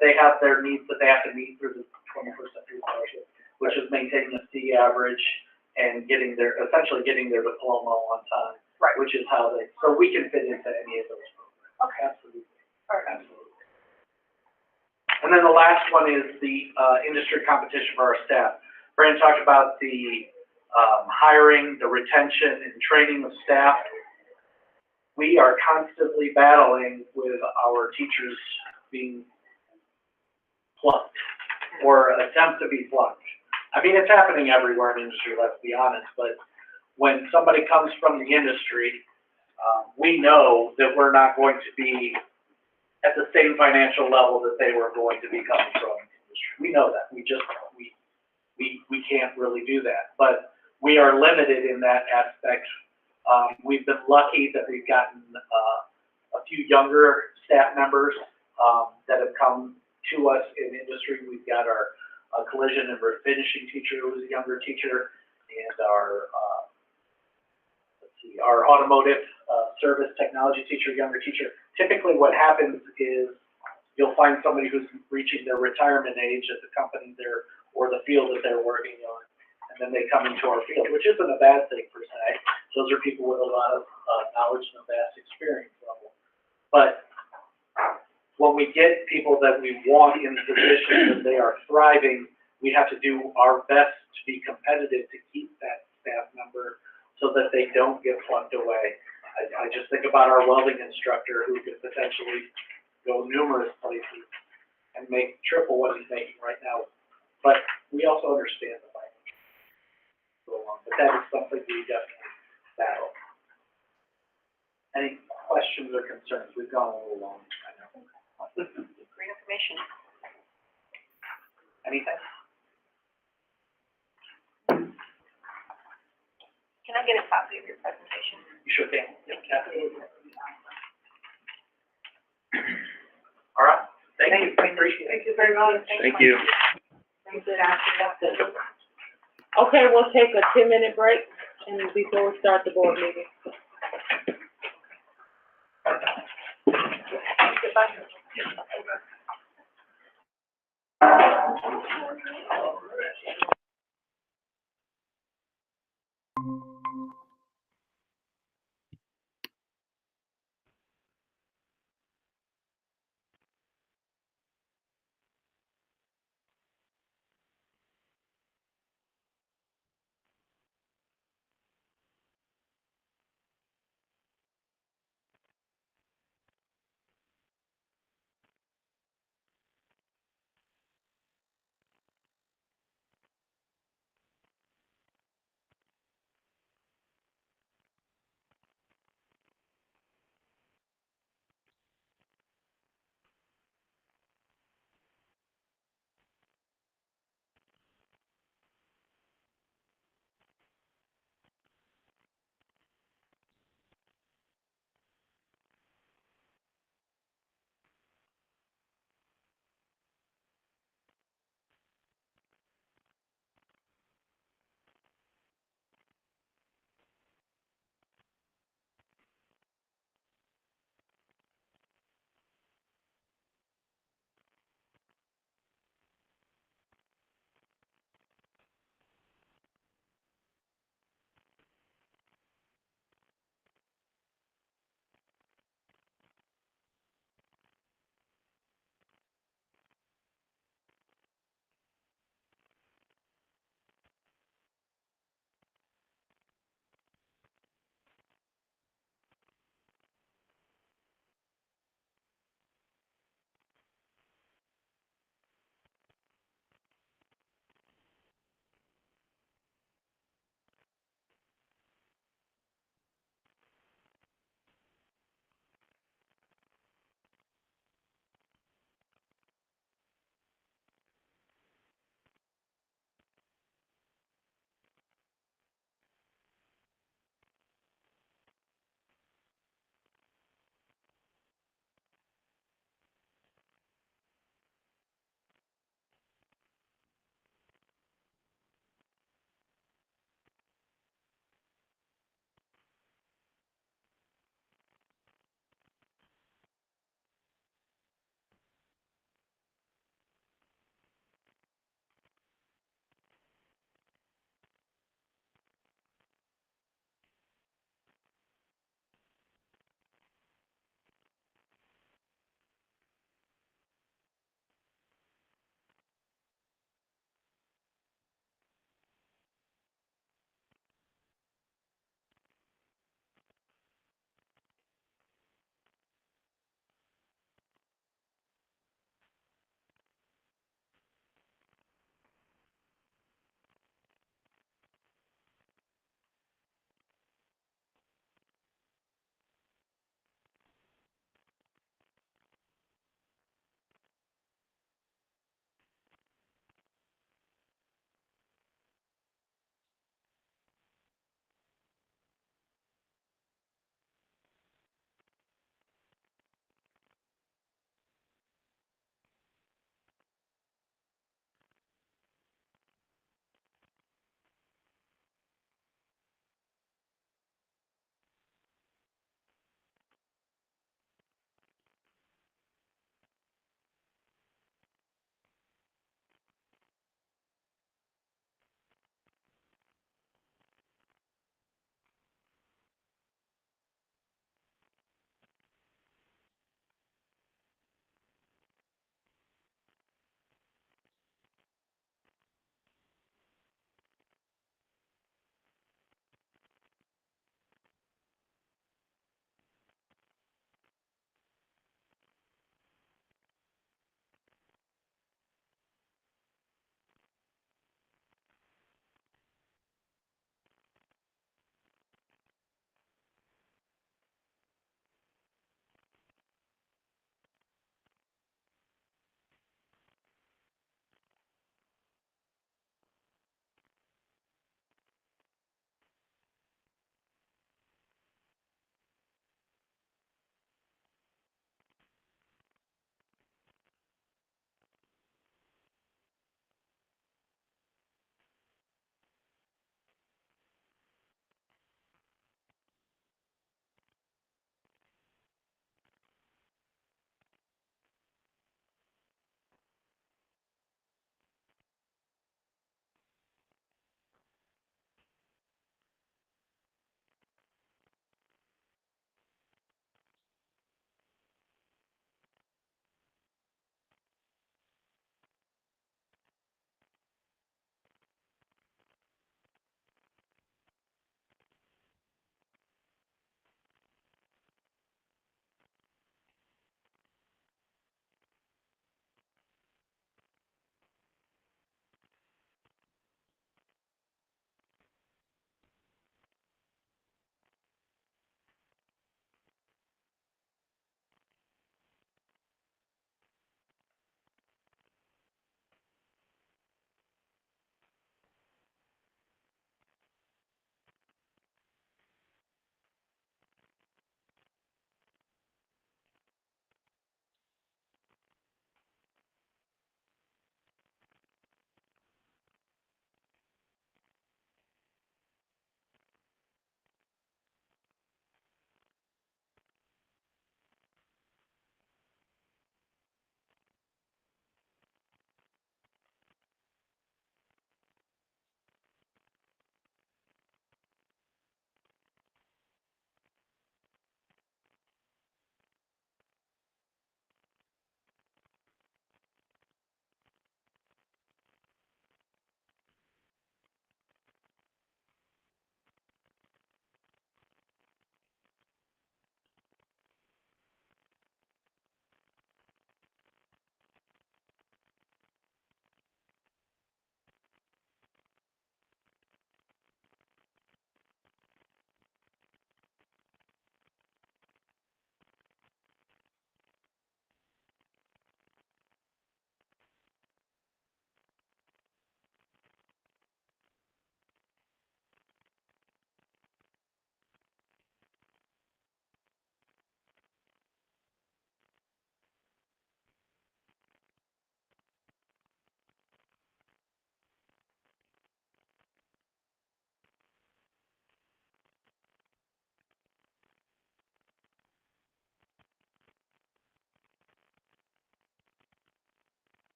They have their needs that they have to meet through the 21st Century Scholarship, which is maintaining a C average and essentially getting their diploma on time. Right. Which is how so we can fit into any of those programs. Okay. Absolutely. All right. Absolutely. And then the last one is the industry competition for our staff. Brandon talked about the hiring, the retention, and training of staff. We are constantly battling with our teachers being plucked or attempt to be plucked. I mean, it's happening everywhere in industry, let's be honest, but when somebody comes from the industry, we know that we're not going to be at the same financial level that they were going to be coming from the industry. We know that. We can't really do that. But we are limited in that aspect. We've been lucky that we've gotten a few younger staff members that have come to us in industry. We've got our collision and refinishing teacher who's a younger teacher, and our automotive service technology teacher, younger teacher. Typically what happens is you'll find somebody who's reaching their retirement age at the company or the field that they're working on, and then they come into our field, which isn't a bad thing per se. Those are people with a lot of knowledge and a vast experience level. But when we get people that we want in positions and they are thriving, we have to do our best to be competitive to keep that staff member so that they don't get plucked away. I just think about our welding instructor who could potentially go numerous places and make triple what he's making right now. But we also understand the financial go on. But that is something we definitely battle. Any questions or concerns? We've gone a little long, I know. Great information. Anything? Can I get a copy of your presentation? You sure can. Yep, absolutely. All right. Thank you. Appreciate it. Thank you very much. Thank you. Thank you. Okay, we'll take a 10-minute break and before we start the board meeting.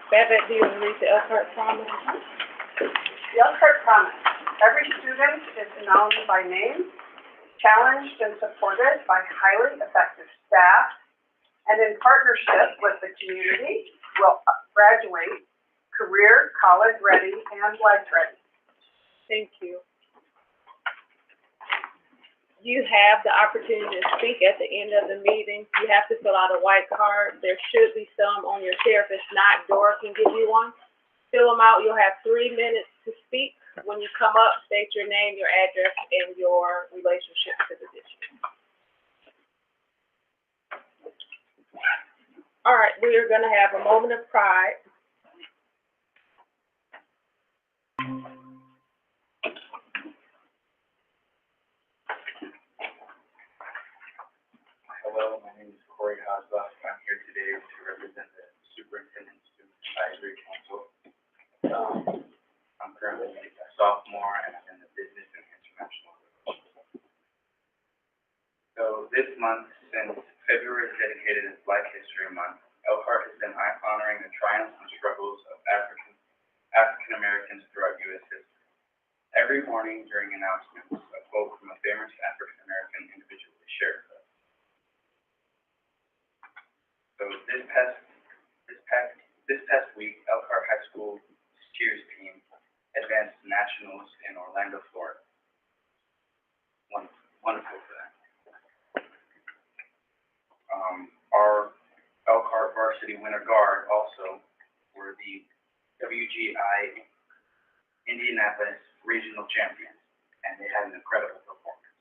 Babette, do you want to read the Elkhart Promise? The Elkhart Promise. Every student is known by name, challenged and supported by highly effective staff, and in partnership with the community, will graduate career, college ready, and life ready. Thank you. You have the opportunity to speak at the end of the meeting. You have to fill out a white card. There should be some on your chair. If it's not, Dora can give you one. Fill them out. You'll have 3 minutes to speak. When you come up, state your name, your address, and your relationship to the district. All right, we are gonna have a moment of pride. Hello, my name is Corey Hosbach. I'm here today to represent the Superintendent Student Advisory Council. I'm currently a sophomore and I'm in the Business and International Relations. So this month, since February is dedicated as Black History Month, Elkhart has been honoring the triumphs and struggles of African Americans throughout U.S. history. Every morning during announcements, a quote from a famous African American individual is shared with us. So this past week, Elkhart High School cheers team advanced to nationals in Orlando, Florida. Wonderful for them. Our Elkhart varsity winter guard also were the WGI Indianapolis regional champions, and they had an incredible performance.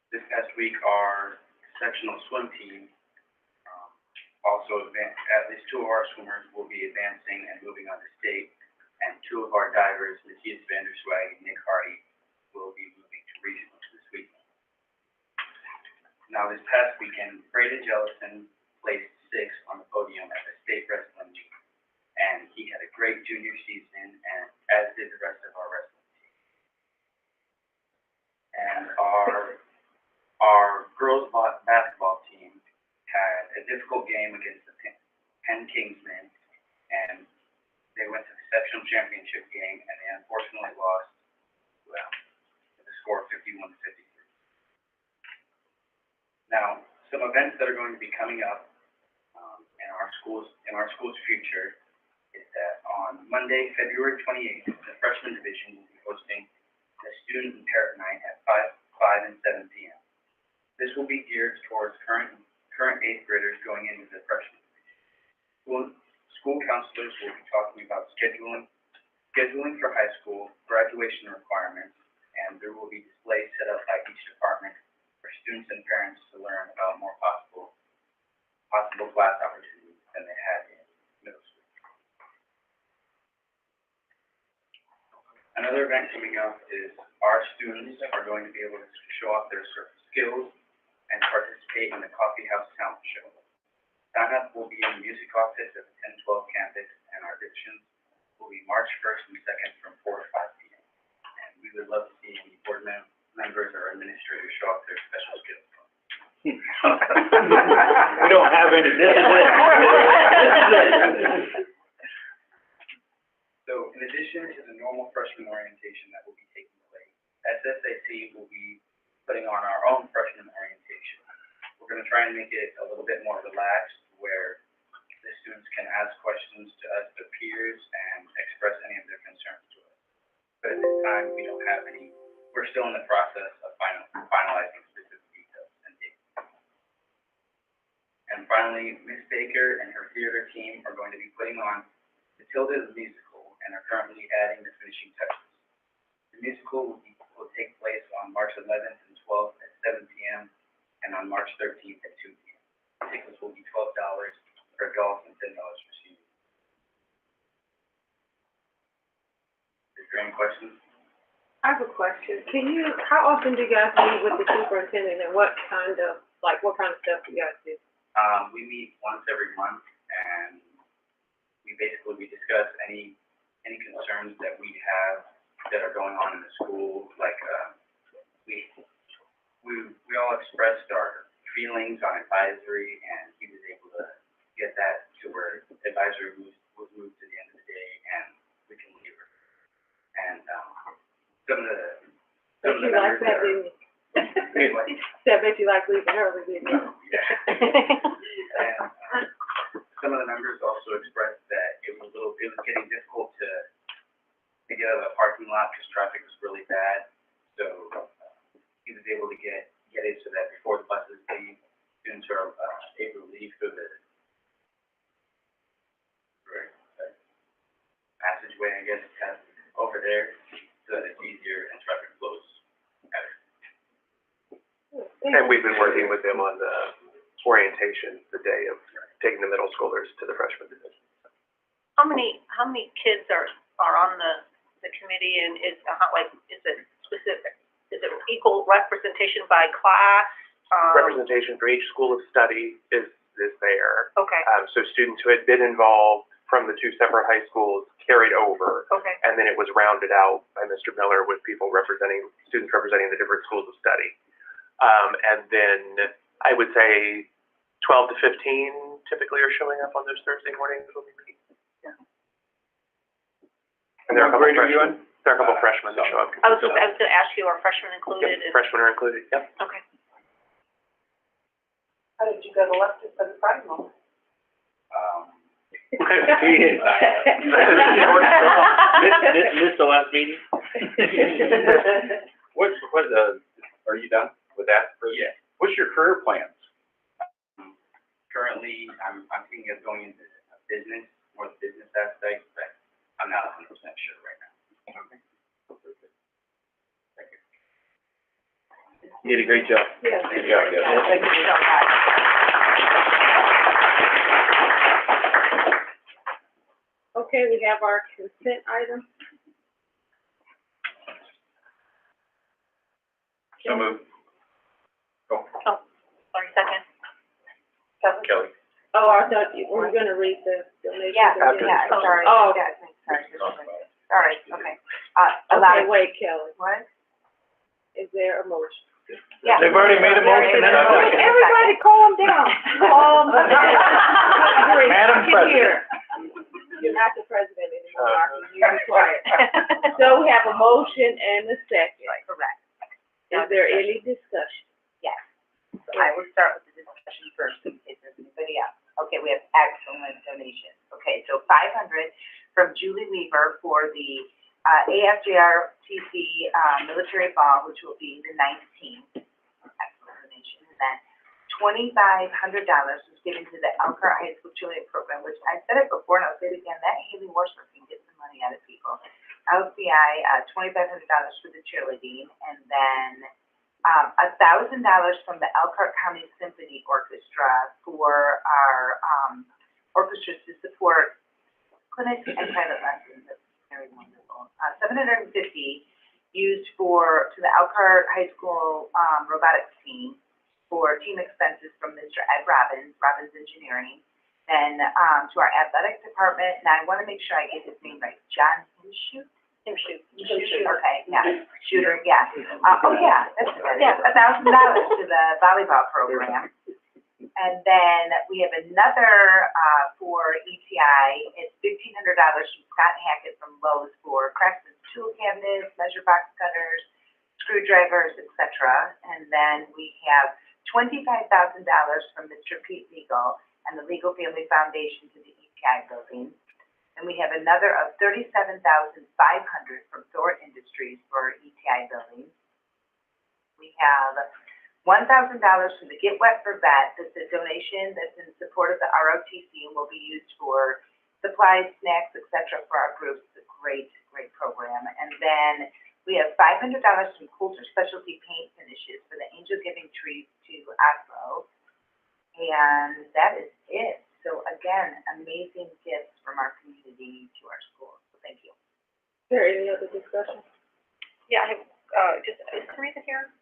This past week, our sectional swim team also advanced. At least 2 of our swimmers will be advancing and moving on to state, and 2 of our divers, Matthias Vanderswag and Nick Hardy, will be moving to regionals this weekend. Now, this past weekend, Braden Jellison placed 6th on the podium at the state wrestling meet, and he had a great junior season, and as did the rest of our wrestling team. And our girls basketball team had a difficult game against the Penn Kingsmen, and they went to the sectional championship game, and they unfortunately lost, well, with a score of 51-53. Now, some events that are going to be coming up in our school's future is that on Monday, February 28th, the freshman division will be hosting the Student and Parent Night at 5 and 7 p.m. This will be geared towards current 8th graders going into the freshman division. School counselors will be talking about scheduling for high school, graduation requirements, and there will be displays set up by each department for students and parents to learn about more possible class opportunities than they had in middle school. Another event coming up is our students are going to be able to show off their skills and participate in the Coffee House Talent Show. Sign up will be in the music office at the 1012 campus, and our auditions will be March 1st and 2nd from 4 to 5 p.m. And we would love to see any board members or administrators show off their special skills. We don't have any. This is it. So in addition to the normal freshman orientation that will be taking place, SSAC will be putting on our own freshman orientation. We're going to try and make it a little bit more relaxed, where the students can ask questions to us, the peers, and express any of their concerns to us. But at this time, we don't have any. We're still in the process of finalizing specific details and dates. And finally, Ms. Baker and her theater team are going to be putting on Matilda the musical and are currently adding the finishing touches. The musical will take place on March 11th and 12th at 7 p.m. and on March 13th at 2 p.m. Tickets will be $12 for adults and $10 for seniors. Is there any questions? I have a question. How often do you guys meet with the superintendent, and what kind of stuff do you guys do? We meet once every month, and we discuss any concerns that we have that are going on in the school. Like we all expressed our feelings on advisory, and he was able to get that to where advisory was moved to the end of the day, and we can leave her. And some of the You like members that, are. didn't you? That bet you like leaving early, didn't you? Yeah. And some of the members also expressed that it was getting difficult to get out of the parking lot because traffic was really bad. So he was able to get it so that before the buses leave, students are able to leave through the passageway, I guess, kind of over there, so that it's easier and traffic flows better. And we've been working with them on the orientation, the day of taking the middle schoolers to the freshman division. How many kids are on the committee, and is it specific? Is it equal representation by class? Representation for each school of study is there. Okay, So students who had been involved from the two separate high schools carried over, okay, and then it was rounded out by Mr. Miller with students representing the different schools of study. And then I would say 12 to 15 typically are showing up on those Thursday mornings when we meet. Yeah. And there are a couple What grade are you freshmen. There are a couple freshmen that show up. I was gonna ask you, are freshmen included? Yep, freshmen are included, yep. Okay. How did you get elected for the Friday moment? Missed the last meeting? Are you done with that? Yeah. What's your career plans? Currently, I'm thinking of going into business, more the business aspect, but I'm not 100% sure right now. You did a great job. Yeah. Good job, guys. Thank you so much. Okay, we have our consent item. So moved. Sorry, second. Kelly. Oh, I thought you were gonna read the donation. Sorry. Oh. Sorry, okay. Okay, wait, Kelly, What? is there a motion? Yeah. They've already made a motion and a second. Everybody calm down. Madam President. You're not the president anymore, Marcy, you be quiet. So we have a motion and a second. Correct. Is there any discussion? Yes. So I will start with the discussion first in case there's anybody else. Okay, we have excellent donations. Okay, so 500 from Julie Weaver for the AFJRTC military ball, which will be the 19th. Excellent donation. And then $2,500 was given to the Elkhart High School Cheerleading Program, which I said it before and I'll say it again, that Haley Warsler can get some money out of people. LCI, $2,500 for the cheerleading, and then $1,000 from the Elkhart County Symphony Orchestra for our orchestras to support clinics and private lessons. That's very wonderful. $750 used to the Elkhart High School robotics team for team expenses from Mr. Ed Robbins Engineering. Then to our athletic department, now I want to make sure I get his name right, John Himshoot? Okay, yeah, Shooter, yeah. Oh, yeah, that's good. Yes, $1,000 to the volleyball program. And then we have another for ETI, it's $1,500 from Scott Hackett from Lowe's for Craftsman's tool cabinets, measure box cutters, screwdrivers, etc. And then we have $25,000 from Mr. Pete Legal and the Legal Family Foundation to the ETI building. And we have another of $37,500 from Thor Industries for ETI building. We have $1,000 from the Get Wet for Vet. That's a donation that's in support of the ROTC and will be used for supplies, snacks, etc. for our groups. It's a great, great program. And then we have $500 from Coulter Specialty Paint Finishes for the Angel Giving Trees to Oslo. And that is it. So again, amazing gifts from our community to our schools. So thank you. Is there any other discussion? Yeah, I have, is Teresa here?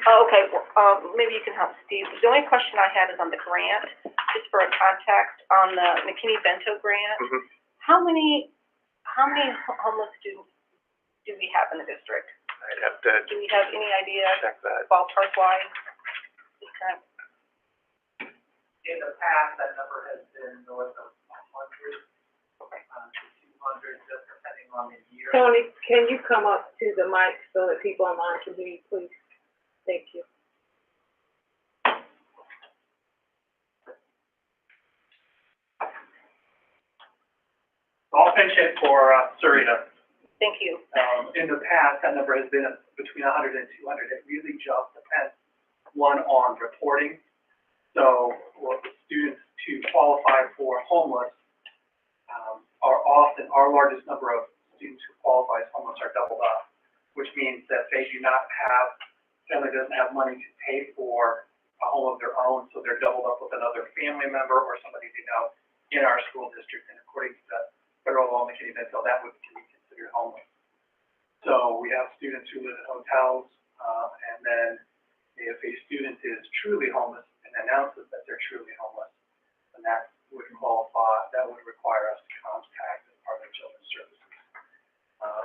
Oh, okay, well, maybe you can help Steve. The only question I had is on the grant, just for a context, on the McKinney-Bento grant. Mhm. How many homeless students do we have in the district? I'd have to Do we have any idea check that. ballpark wise? In the past, that number has been north of 100, to 200, just depending on the year. Tony, can you come up to the mic so that people online can hear you, please? Thank you. I'll pinch it for Sarita. Thank you. In the past, that number has been between 100 and 200. It really just depends, one, on reporting. So, well, the students to qualify for homeless are often, our largest number of students who qualify as homeless are doubled up, which means that they do not have, family doesn't have money to pay for a home of their own, so they're doubled up with another family member or somebody they know in our school district, and according to the federal law, McKinney-Vento, that would be considered homeless. So we have students who live in hotels, and then if a student is truly homeless and announces that they're truly homeless, then that would qualify, that would require us to contact the Department of Children's Services,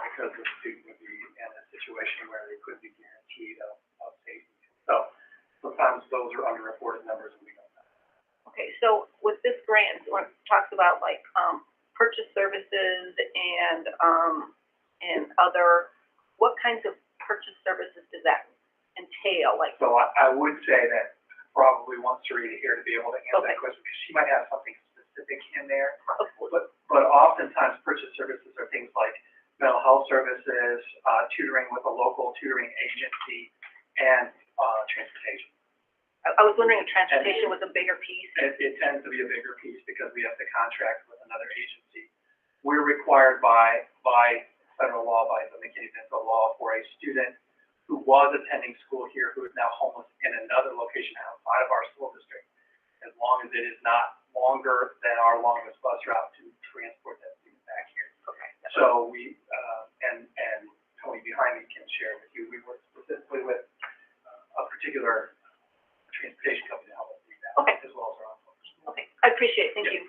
because the student would be in a situation where they could be guaranteed of safety. So sometimes those are underreported numbers and we don't know. Okay, so with this grant, when it talks about like, purchase services and other, what kinds of purchase services does that entail? Like, So I would say that probably want Sarita here to be able to answer Okay. that question, because she might have something specific in there. of course, But oftentimes purchase services are things like mental health services, tutoring with a local tutoring agency, and transportation. I was wondering if transportation was a bigger piece. It tends to be a bigger piece because we have to contract with another agency. We're required by federal law, by the McKinney-Vento law, for a student who was attending school here, who is now homeless in another location outside of our school district, as long as it is not longer than our longest bus route to transport that student back here. Okay. So we, and Tony behind me can share with you, we work specifically with a particular transportation company to help us do that, Okay. as well as our own folks. Okay, I appreciate it, thank you.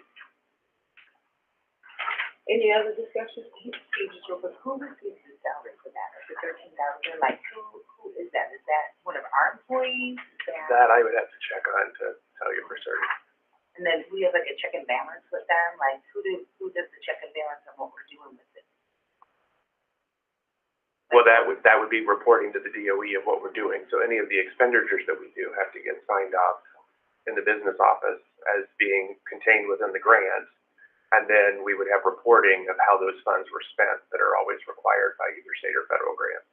Any other discussion? Just real quick, who receives the salary for that? Is it $13,000? Like, who is that? Is that one of our employees? Is That I would have to check on to tell you for certain. and then we have like a check and balance with them? Like, who does the check and balance on what we're doing with it? Well, that would be reporting to the DOE of what we're doing. So any of the expenditures that we do have to get signed off in the business office as being contained within the grant. And then we would have reporting of how those funds were spent that are always required by either state or federal grants.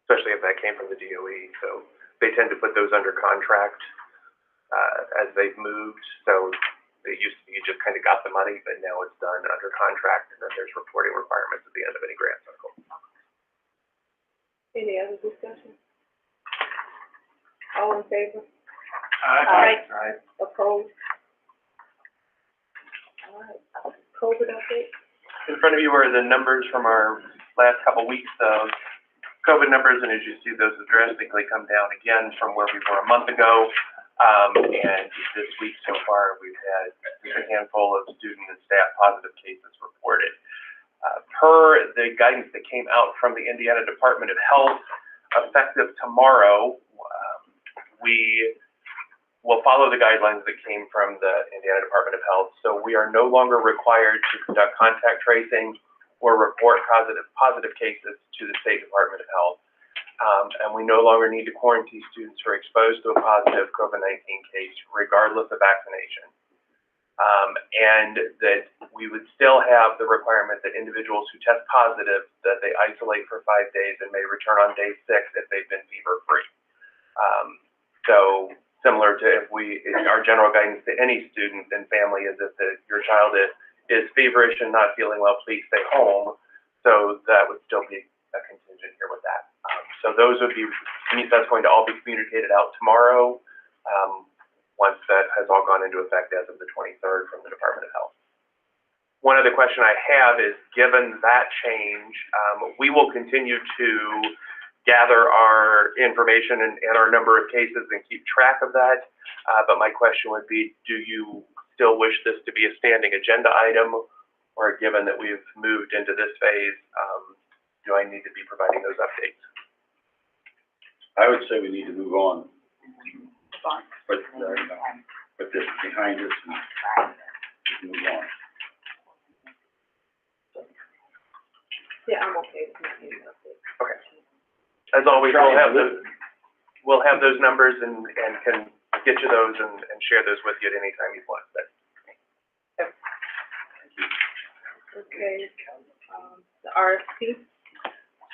Especially if that came from the DOE. So they tend to put those under contract as they've moved. So it used to be you just kind of got the money, but now it's done under contract, and then there's reporting requirements at the end of any grant cycle. Any other discussion? All in favor? Aye. Opposed? All right, COVID update? In front of you are the numbers from our last couple weeks of COVID numbers, and as you see, those have drastically come down again from where we were a month ago. And this week so far, we've had a handful of student and staff positive cases reported. Per the guidance that came out from the Indiana Department of Health, effective tomorrow, we will follow the guidelines that came from the Indiana Department of Health. So we are no longer required to conduct contact tracing or report positive cases to the State Department of Health. And we no longer need to quarantine students who are exposed to a positive COVID-19 case, regardless of vaccination. And that we would still have the requirement that individuals who test positive, that they isolate for 5 days and may return on day 6 if they've been fever-free. So similar to our general guidance to any student and family is if your child is feverish and not feeling well, please stay home. So that would still be a contingent here with that. So those would be, that's going to all be communicated out tomorrow, once that has all gone into effect as of the 23rd from the Department of Health. One other question I have is, given that change, we will continue to gather our information and our number of cases and keep track of that. But my question would be, do you still wish this to be a standing agenda item? Or given that we've moved into this phase, do I need to be providing those updates? I would say we need to move on, Fine. put this behind us and move on. Yeah, I'm okay with making an update. Okay. As always, we'll have those numbers and can get you those and share those with you at any time you want. Okay, the RFP,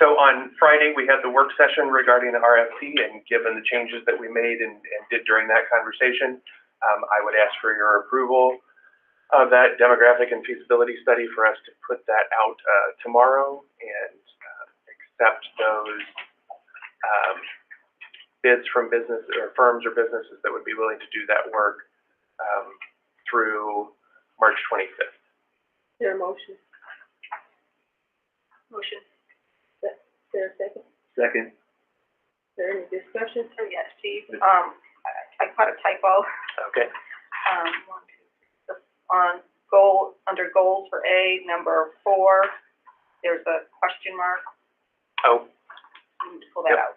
So on Friday, we had the work session regarding the RFP, and given the changes that we made and did during that conversation, I would ask for your approval of that demographic and feasibility study for us to put that out tomorrow and accept those bids from business or firms or businesses that would be willing to do that work through March 25th. is there a motion? Motion. Is there a second? Second. Is there any discussion? So yes, Steve, I caught a typo, Okay. on under goals for A, number 4, there's a question mark. Oh, You need to pull that Yep. out.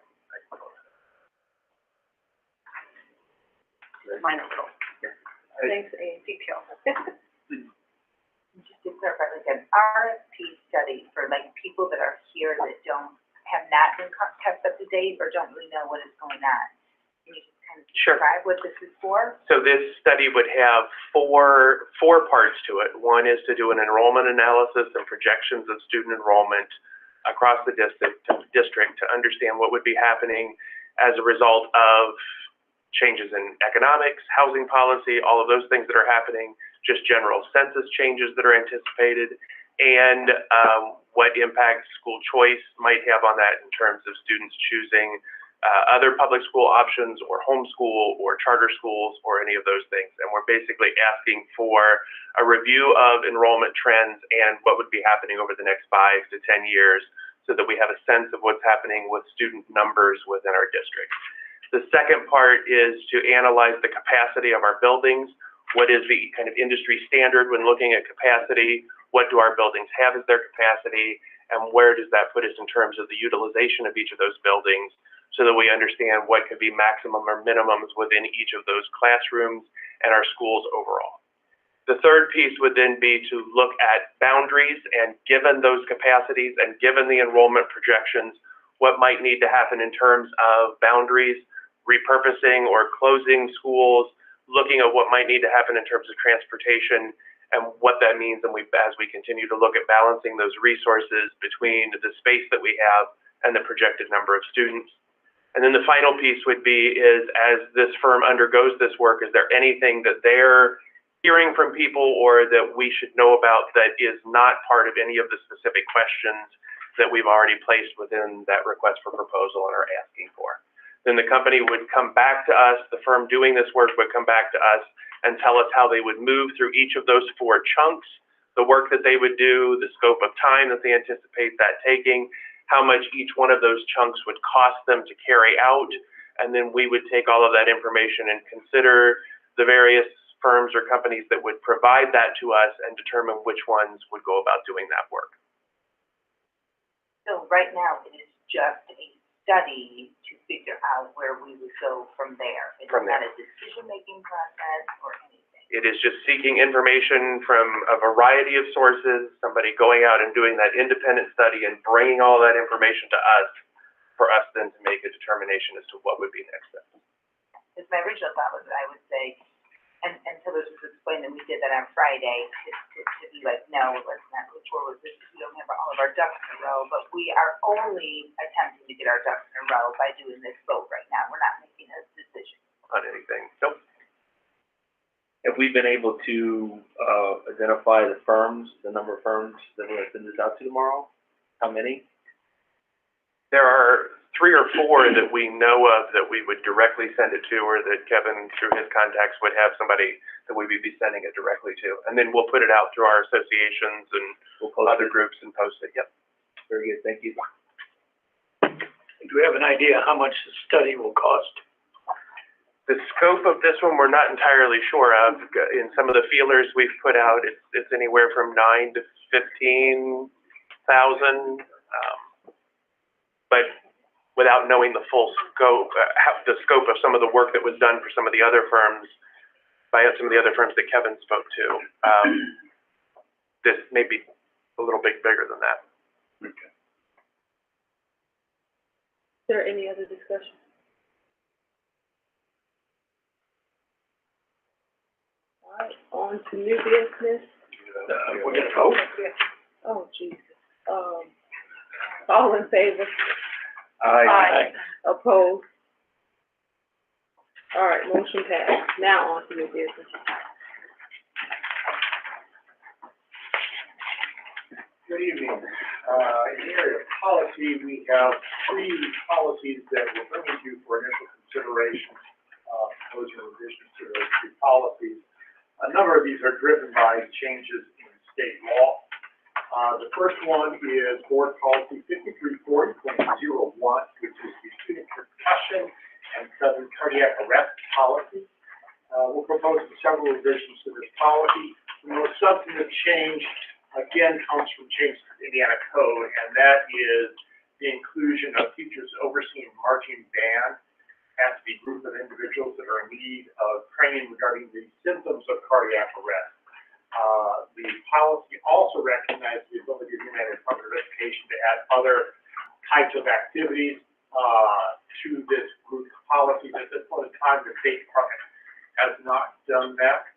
Minor little Thanks, Amy. detail. Just to clarify, like an RFP study for like people that are here that have not been kept up to date or don't really know what is going on. Can you just kind of Sure. describe what this is for? so this study would have four parts to it. One is to do an enrollment analysis and projections of student enrollment across the district to understand what would be happening as a result of changes in economics, housing policy, all of those things that are happening, just general census changes that are anticipated, and what impact school choice might have on that in terms of students choosing other public school options or homeschool or charter schools or any of those things. And we're basically asking for a review of enrollment trends and what would be happening over the next 5 to 10 years so that we have a sense of what's happening with student numbers within our district. The second part is to analyze the capacity of our buildings. What is the kind of industry standard when looking at capacity? What do our buildings have as their capacity? And where does that put us in terms of the utilization of each of those buildings so that we understand what could be maximum or minimums within each of those classrooms and our schools overall. The third piece would then be to look at boundaries, and given those capacities and given the enrollment projections, what might need to happen in terms of boundaries, repurposing or closing schools, looking at what might need to happen in terms of transportation and what that means, and as we continue to look at balancing those resources between the space that we have and the projected number of students. And then the final piece would be is, as this firm undergoes this work, is there anything that they're hearing from people or that we should know about that is not part of any of the specific questions that we've already placed within that request for proposal and are asking for? Then the company would come back to us, the firm doing this work would come back to us and tell us how they would move through each of those 4 chunks, the work that they would do, the scope of time that they anticipate that taking, how much each one of those chunks would cost them to carry out, and then we would take all of that information and consider the various firms or companies that would provide that to us and determine which ones would go about doing that work. So right now, it is just a study to figure out where we would go from there. It's From there. not a decision-making process or anything. It is just seeking information from a variety of sources, somebody going out and doing that independent study and bringing all that information to us for us then to make a determination as to what would be next steps. Because my original thought was that I would say, and so this was explained that we did that on Friday, to be like, no, let's not move forward with this, we don't have all of our ducks in a row, but we are only attempting to get our ducks in a row by doing this vote right now. We're not making a decision. On anything. Nope. Have we been able to, identify the firms, the number of firms that we're gonna send this out to tomorrow? How many? There are 3 or 4 that we know of that we would directly send it to, or that Kevin, through his contacts, would have somebody that we would be sending it directly to. And then we'll put it out through our associations and We'll post other it. groups and post it. Yep. Very good, thank you. Do we have an idea how much the study will cost? The scope of this one, we're not entirely sure of. In some of the feelers we've put out, it's anywhere from $9,000 to $15,000. but without knowing the full scope, the scope of some of the work that was done for some of the other firms, by some of the other firms that Kevin spoke to, this may be a little bit bigger than that. Okay. Is there any other discussion? All right, on to new business. We're gonna vote? Oh, Jesus. All in favor? Aye. Opposed? All right, motion passed. Now on to new business. Good evening. In the area of policy, we have 3 policies that we're bringing to you for initial consideration. Those are revisions to those 3 policies. A number of these are driven by changes in state law. The first one is Board Policy 5340.01, which is the student concussion and sudden cardiac arrest policy. We're proposing several revisions to this policy. The most substantive change, again, comes from changes to the Indiana Code, and that is the inclusion of teachers overseeing marching band as the group of individuals that are in need of training regarding the symptoms of cardiac arrest. The policy also recognizes the ability of the United Department of Education to add other types of activities to this group policy. At this point in time, the State Department has not done that.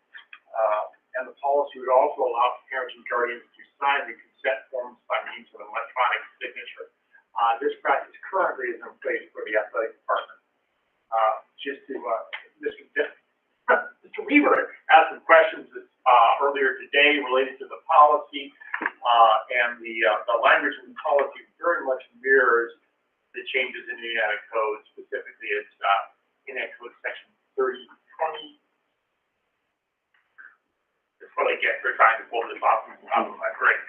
And the policy would also allow parents and guardians to sign the consent forms by means of an electronic signature. This practice currently is in place for the athletic department. Mr. Weaver asked some questions earlier today related to the policy, and the language in the policy very much mirrors the changes in the Indiana Code. Specifically, it's Indiana Code section 3020. It's what I get for trying to pull this off from the top of my brain.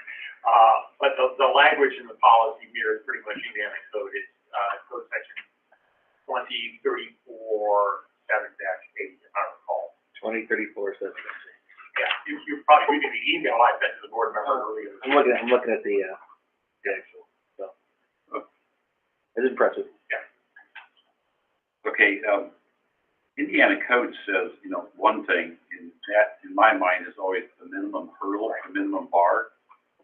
But the language in the policy mirrors pretty much Indiana Code. It's code section 2034-7-8, if I recall. 2034 says. Yeah, you're probably reading the email I sent to the board member earlier. I'm looking at the actual, so. It's impressive. Yeah. Okay, Indiana Code says, one thing, and that, in my mind, is always the minimum hurdle, the minimum bar.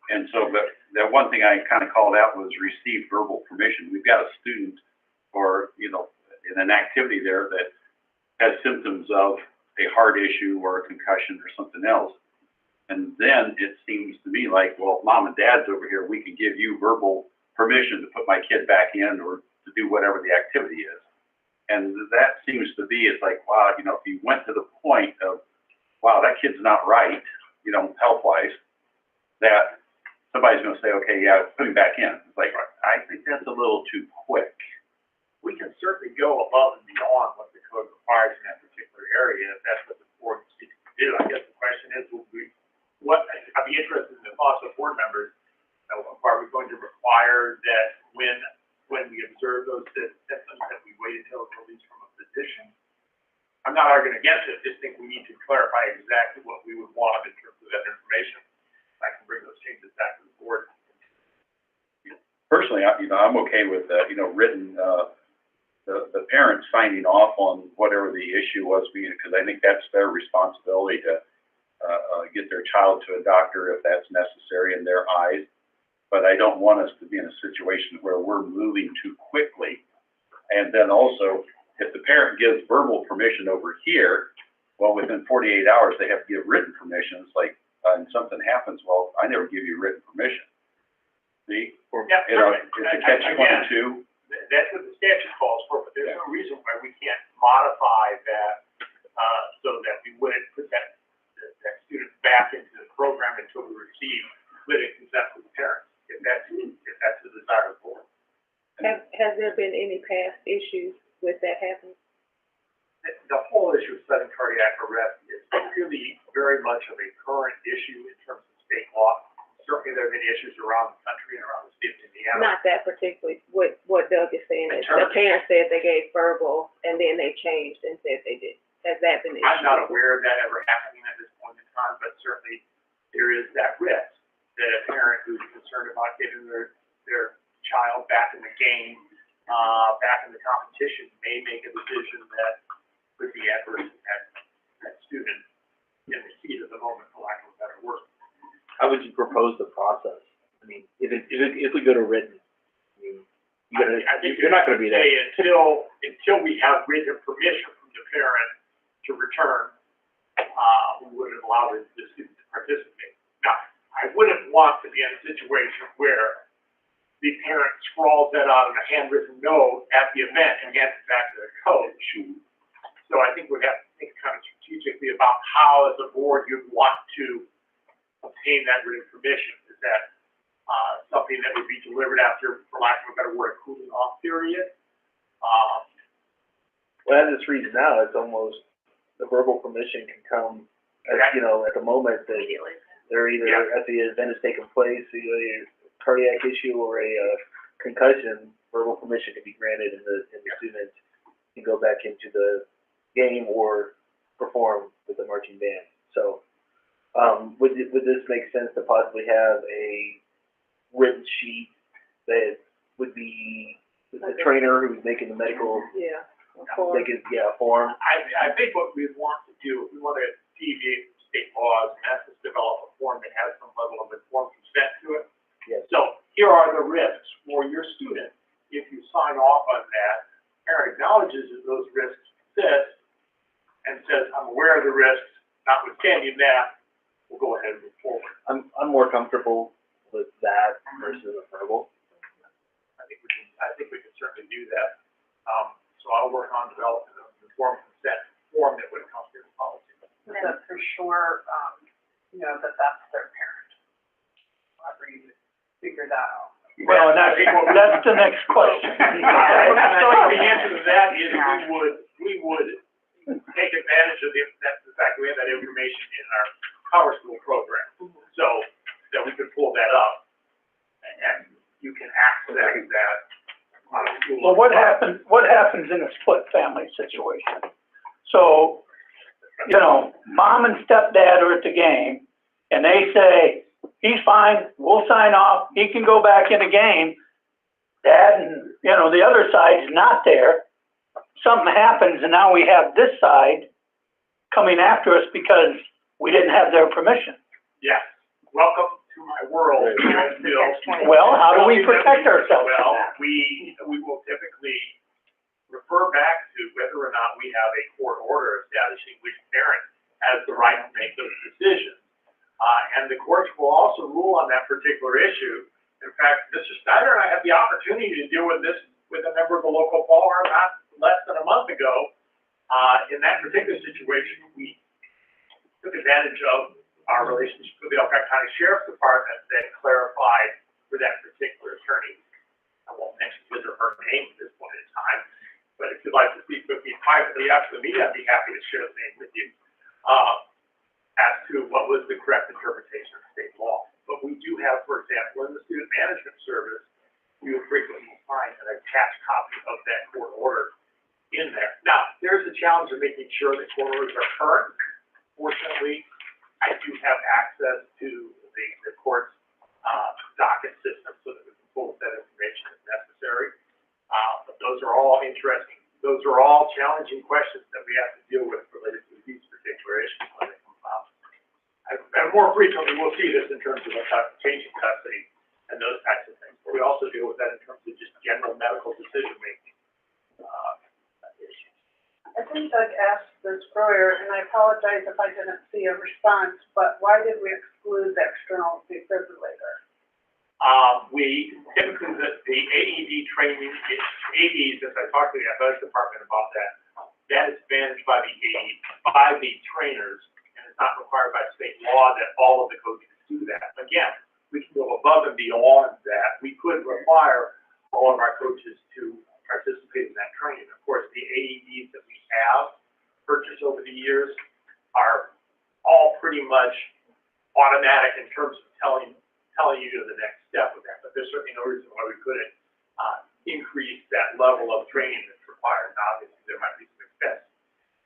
And so, but that one thing I kind of called out was received verbal permission. We've got a student or, in an activity there that has symptoms of a heart issue or a concussion or something else. And then it seems to me like, well, if mom and dad's over here, we can give you verbal permission to put my kid back in or to do whatever the activity is. And that seems to be, it's like, wow, if you went to the point of, wow, that kid's not right, health-wise, that somebody's going to say, okay, yeah, put him back in. It's like, I think that's a little too quick. We can certainly go above and beyond what the code requires in that particular area, if that's what the board seeks to do. I guess the question is, I'd be interested in the thoughts of board members. Are we going to require that when we observe those symptoms that we wait until it's released from a physician? I'm not arguing against it, just think we need to clarify exactly what we would want in terms of that information. I can bring those changes back to the board. Personally, I'm okay with written, the parents signing off on whatever the issue was, because I think that's their responsibility to get their child to a doctor if that's necessary in their eyes. But I don't want us to be in a situation where we're moving too quickly. And then also, if the parent gives verbal permission over here, well, within 48 hours, they have to give written permission. It's like, and something happens, well, I never give you written permission. See? It's a catch-22. That's what the statute calls for, but there's no reason why we can't modify that so that we wouldn't put that student back into the program until we receive written consent from the parents, if that's the desire of the board. Has there been any past issues with that happening? The whole issue of sudden cardiac arrest is really very much of a current issue in terms of state law. Certainly there have been issues around the country and around the state of Indiana. Not that particularly. What Doug is saying is the parents said they gave verbal and then they changed and said they did. Has that been the issue? I'm not aware of that ever happening at this point in time, but certainly there is that risk that a parent who's concerned about getting their child back in the game back in the competition may make a decision that could be adverse to that student in the heat of the moment, for lack of a better word. How would you propose the process? I mean, if we go to written, I mean, I think you're not gonna be there. Until we have written permission from the parent to return, we wouldn't allow the student to participate. Now, I wouldn't want to be in a situation where the parent scrawls that out in a handwritten note at the event and hands it back to the coach. So I think we'd have to think kind of strategically about how, as a board, you'd want to obtain that written permission. Is that something that would be delivered after, for lack of a better word, a cooling off period? Well, as it's reads now, it's almost, the verbal permission can come, at, you know, at the moment that they're either at the event is taking place, either a cardiac issue or a concussion, verbal permission can be granted, and the student can go back into the game or perform with the marching band. So, would this make sense to possibly have a written sheet that would be the trainer who's making the medical, a form? I think what we want to do, if we want to deviate from state laws, and that's to develop a form that has some level of informed consent to it. Yes. So here are the risks for your student. If you sign off on that, parent acknowledges that those risks exist and says, I'm aware of the risks, notwithstanding that, we'll go ahead and move forward. I'm more comfortable with that versus a verbal. I think we can certainly do that. So I'll work on developing an informed consent form that would accompany the policy. That for sure, you know, that's their parent. However you figure that out. Well, and that's the next question. The answer to that is we would take advantage of the fact we have that information in our Power School program, so that we could pull that up and you can access that on a school. Well, what happens in a split family situation? So, you know, mom and stepdad are at the game, and they say, he's fine, we'll sign off, he can go back in the game. Dad and, you know, the other side's not there. Something happens, and now we have this side coming after us because we didn't have their permission. Yes. Welcome to my world. Well, how do we protect ourselves? Well, we will typically refer back to whether or not we have a court order establishing which parent has the right to make those decisions. And the courts will also rule on that particular issue. In fact, Mr. Snyder and I had the opportunity to deal with this with a member of the local bar not less than a month ago. In that particular situation, we took advantage of our relationship with the Elkhart County Sheriff's Department that clarified for that particular attorney. I won't mention his or her name at this point in time, but if you'd like to speak with me privately after the meeting, I'd be happy to share the name with you as to what was the correct interpretation of state law. But we do have, for example, in the student management service, we will frequently find an attached copy of that court order in there. Now, there's a challenge of making sure that court orders are current. Fortunately, I do have access to the court's docket system so that we can pull that information as necessary. But those are all interesting. Those are all challenging questions that we have to deal with related to these particular issues when they come up. And more frequently, we'll see this in terms of changing custody and those types of things. But we also deal with that in terms of just general medical decision-making issues. I think Doug asked this earlier, and I apologize if I didn't see a response, but why did we exclude the external defibrillator? We typically, the AED training, AEDs, as I talked to the athletics department about that is managed by the trainers, and it's not required by state law that all of the coaches do that. Again, we can go above and beyond that. We could require all of our coaches to participate in that training. Of course, the AEDs that we have purchased over the years are all pretty much automatic in terms of telling you to the next step with that. But there's certainly no reason why we couldn't increase that level of training that's required. Now, obviously, there might be some expense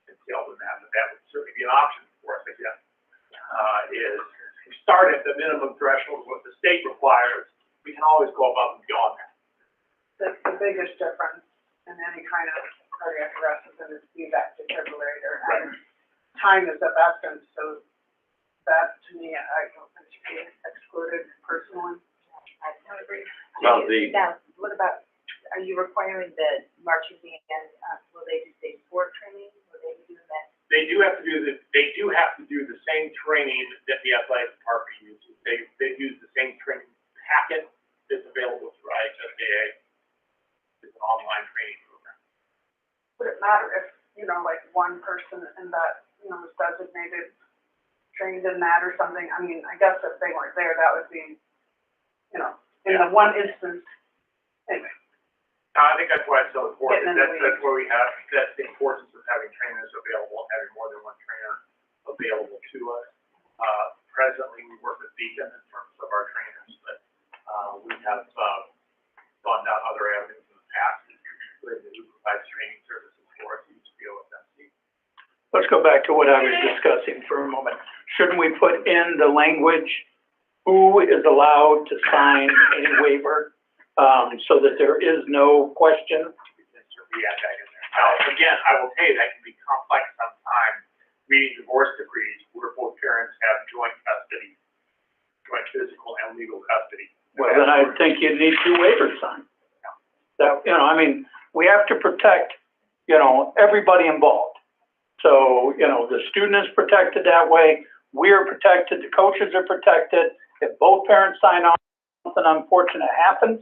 entailed in that, but that would certainly be an option for us, again. Is we start at the minimum threshold of what the state requires. We can always go above and beyond that. the biggest difference in any kind of cardiac arrest is in the VBAC defibrillator. And time is of essence, so that to me, I don't think should be excluded personally. I don't agree. Well, Now, what about, are you requiring the marching band, will they do, say, sport training? Will they be doing that? They do have to do the same training that the athletic department uses. They use the same training packet that's available through IHSAA. It's an online training program. Would it matter if, like one person in that, was designated, trained in that or something? I mean, I guess if they weren't there, that would be, in the one instance, anyway. I think that's why it's so important. Getting in the That's where we have, that's the importance of having trainers available, having more than one trainer available to us. Presently, we work with Beacon in terms of our trainers, but, we have, gone down other avenues in the past, who provides training services for us, used to be OSMC. Let's go back to what I was discussing for a moment. Shouldn't we put in the language, who is allowed to sign a waiver, so that there is no question? We add that in there. Now, again, I will tell you, that can be complex sometimes, reading divorce decrees where both parents have joint custody, joint physical and legal custody. Well, then I think you need two waivers signed. That, we have to protect, everybody involved. So, the student is protected that way, we're protected, the coaches are protected. If both parents sign on, something unfortunate happens,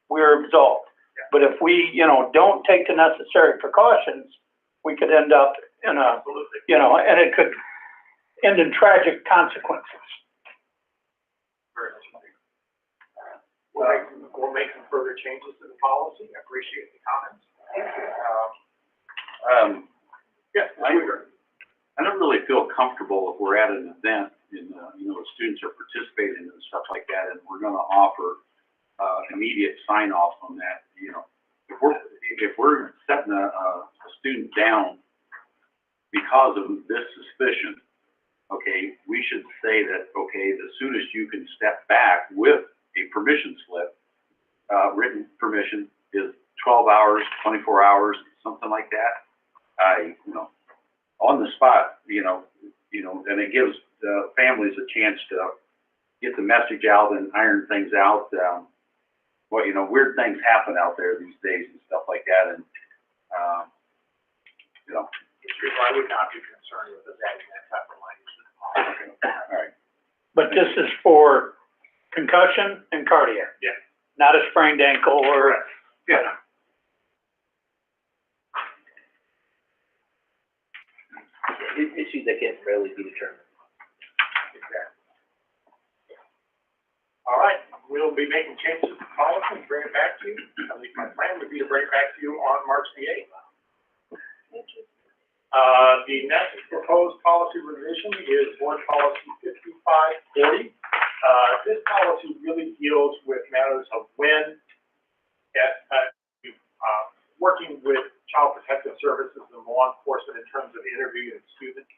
we're absolved. But if we, don't take the necessary precautions, we could end up in a, Absolutely. and it could end in tragic consequences. Very much. We'll make some further changes to the policy. I appreciate the comments. Yes, I don't really feel comfortable if we're at an event and, the students are participating and stuff like that, and we're gonna offer, immediate sign off on that, if we're setting a student down because of this suspicion, okay, we should say that, okay, the soonest you can step back with a permission slip, written permission is 12 hours, 24 hours, something like that. On the spot, and it gives the families a chance to get the message out and iron things out. Weird things happen out there these days and stuff like that, and, I would not be concerned with us adding that type of language. all right. But this is for concussion and cardiac. Yeah. Not a sprained ankle or, Yeah. Issues that can rarely be determined. Exactly. All right, we'll be making changes to the policy and bring it back to you. At least my plan would be to bring it back to you on March the 8th. The next proposed policy revision is Board Policy 5540. This policy really deals with matters of when working with Child Protective Services and law enforcement in terms of interviewing students.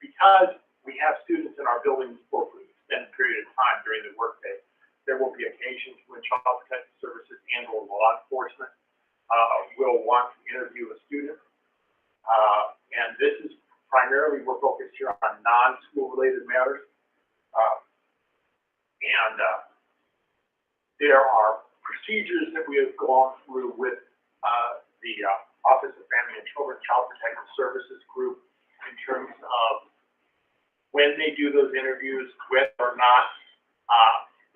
Because we have students in our buildings for an extended period of time during the workday, there will be occasions when Child Protective Services and or law enforcement will want to interview a student. And this is primarily, we're focused here on non-school related matters. There are procedures that we have gone through with the Office of Family and Children Child Protective Services group in terms of when they do those interviews, whether or not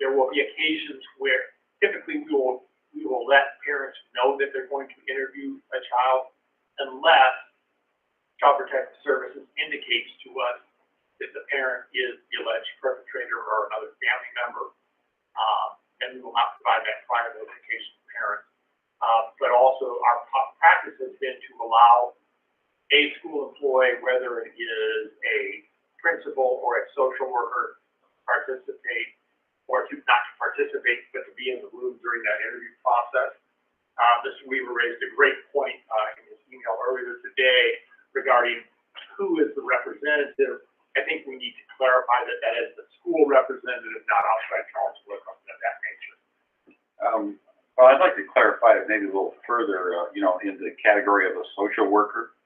there will be occasions where typically we will let parents know that they're going to interview a child unless Child Protective Services indicates to us that the parent is the alleged perpetrator or another family member, and we will not provide that prior notification to parents. But also our practice has been to allow a school employee, whether it is a principal or a social worker, participate, or to not to participate, but to be in the room during that interview process. Mr. Weaver raised a great point in his email earlier today regarding who is the representative. I think we need to clarify that that is the school representative, not outside counsel or something of that nature. Well, I'd like to clarify it maybe a little further, in the category of a social worker.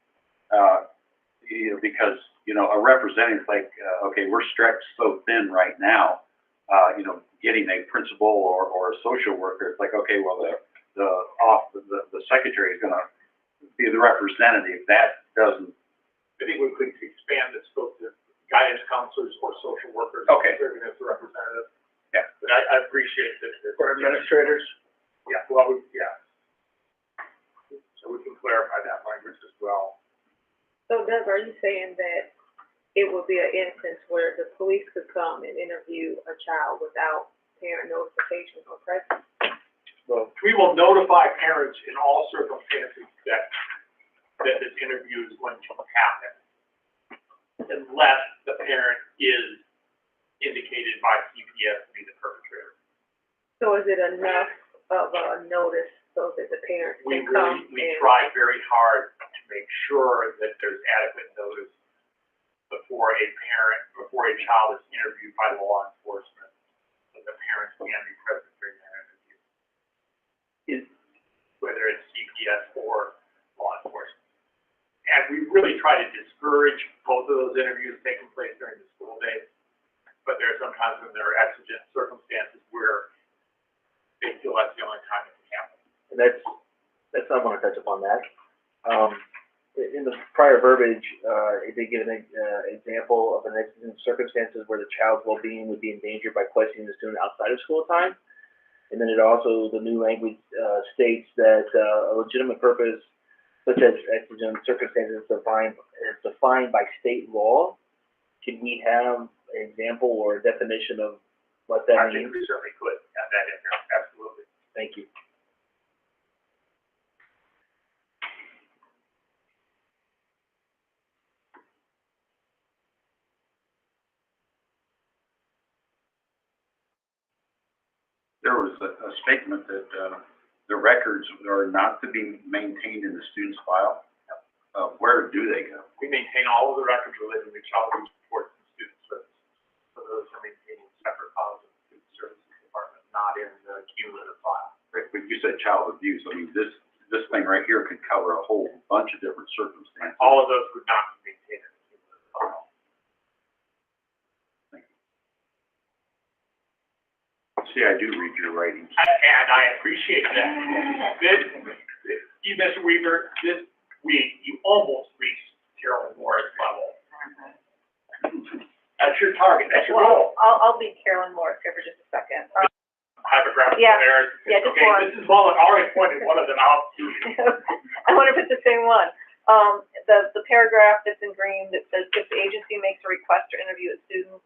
Because, a representative like, okay, we're stretched so thin right now, getting a principal or a social worker, it's like, okay, well, the secretary is going to be the representative. That doesn't. I think we could expand the scope to guidance counselors or social workers. Okay. Serving as the representative. Yeah. But I appreciate that. For administrators? Yeah, well, yeah. So we can clarify that language as well. So Doug, are you saying that it would be an instance where the police could come and interview a child without parent notification or presence? Well, we will notify parents in all circumstances that this interview is going to happen, unless the parent is indicated by CPS to be the perpetrator. So is it enough of a notice so that the parent can come? We try very hard to make sure that there's adequate notice before a child is interviewed by law enforcement, so the parents can be present during that interview. Whether it's CPS or law enforcement. And we really try to discourage both of those interviews taking place during the school day. But there are sometimes when there are exigent circumstances where they feel that's the only time it can happen. And that's I want to touch upon that. In the prior verbiage, it did give an example of an exigent circumstances where the child's well-being would be endangered by questioning the student outside of school time. And then it also, the new language states that a legitimate purpose, such as exigent circumstances, is defined by state law. Can we have an example or a definition of what that means? I think we certainly could have that in there, absolutely. Thank you. There was a statement that the records are not to be maintained in the student's file. Where do they go? We maintain all of the records related to child abuse reports and student services. So those are maintained in separate files in the student services department, not in the cumulative file. Right, but you said child abuse. I mean, this thing right here could cover a whole bunch of different circumstances. All of those would not be maintained in the cumulative file. Thank you. See, I do read your writings. And I appreciate that. Mr. Weaver, this week, you almost reached Carolyn Moore's level. That's your target, that's your goal. I'll be Carolyn Morris here for just a second. Hypergraphical Yeah. errors. Yeah, just Okay, one. this is one, I already pointed one of them out to you. I wonder if it's the same one. The paragraph that's in green that says, if the agency makes a request to interview a student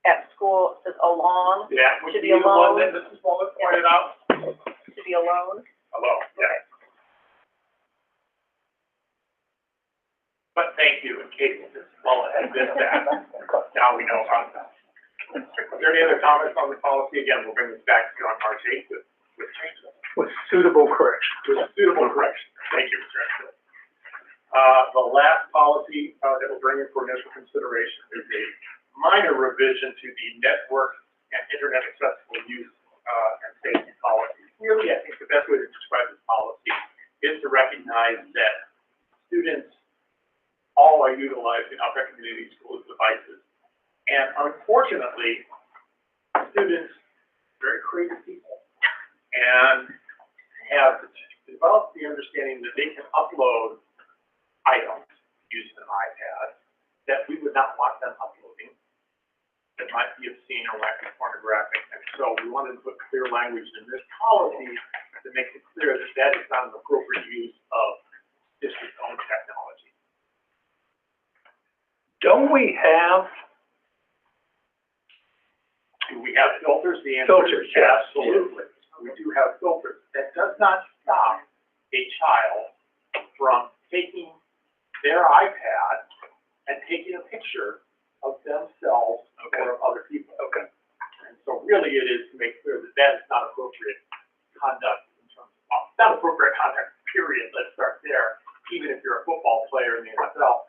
at school, it says along, Yeah, would should be be the one alone. that Mrs. Wallace pointed out. Should be alone. Hello, yeah. Okay. But thank you, in case Mrs. Wallace had missed that. Now we know how to. Is there any other comments on the policy? Again, we'll bring this back to you on March 8th with changes. With suitable correction. With suitable correction. Thank you, Mr. Enfield. The last policy that we'll bring in for initial consideration is a minor revision to the network and internet accessible use and safety policy. Really, I think the best way to describe this policy is to recognize that students all are utilizing Upper Community Schools devices. And unfortunately, students, very creative people, and have developed the understanding that they can upload items using an iPad that we would not want them uploading, that might be obscene or might be pornographic. And so we wanted to put clear language in this policy that makes it clear that that is not an appropriate use of district-owned technology. Don't we have Do we have filters? The answer filters? is absolutely. We do have filters. That does not stop a child from taking their iPad and taking a picture of themselves or of other people. Okay. And so really it is to make clear that that is not appropriate conduct in terms of, not appropriate conduct, period. Let's start there. Even if you're a football player in the NFL,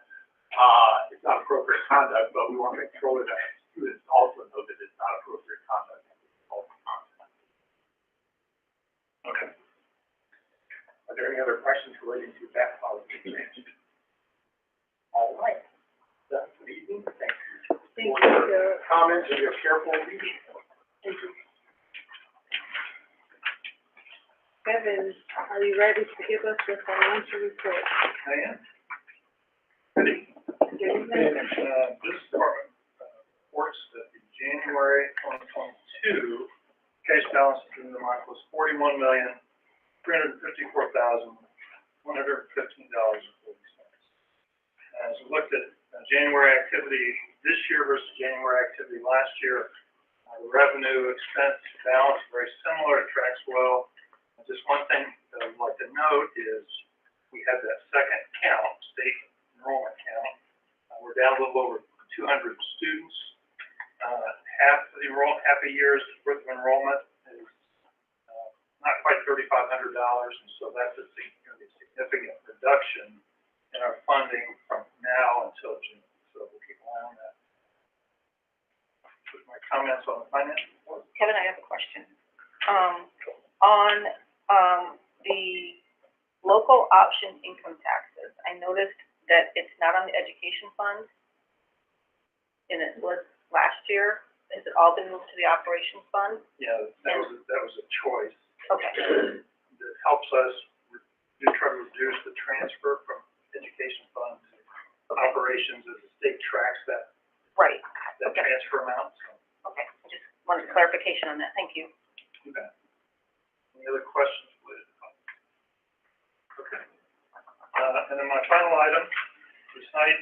it's not appropriate conduct, but we want to make sure that students also know that it's not appropriate conduct. according to that policy change. All right. That's the evening. Thank you. Thank For you. your comments and your careful reading. Thank you. Kevin, are you ready to give us your financial report? I am. Ready? This department reports that the January 2022 cash balance in the month was $41,354,115.40. As we looked at January activity this year versus January activity last year, the revenue expense balance very similar, tracks well. Just one thing that I'd like to note is we had that second count, state enrollment count. We're down a little over 200 students. Half a year's worth of enrollment is not quite $3,500, and so that's going to be a significant reduction in our funding from now until June. So we'll keep an eye on that. With my comments on the finance report. Kevin, I have a question. On the local option income taxes, I noticed that it's not on the education fund, and it was last year. Has it all been moved to the operations fund? Yeah, that was a choice. Okay. That helps us try to reduce the transfer from education fund to operations as the state tracks that. Right. That transfer amount. So. Okay, I just wanted clarification on that. Thank you. You bet. Any other questions, please? Okay. And then my final item tonight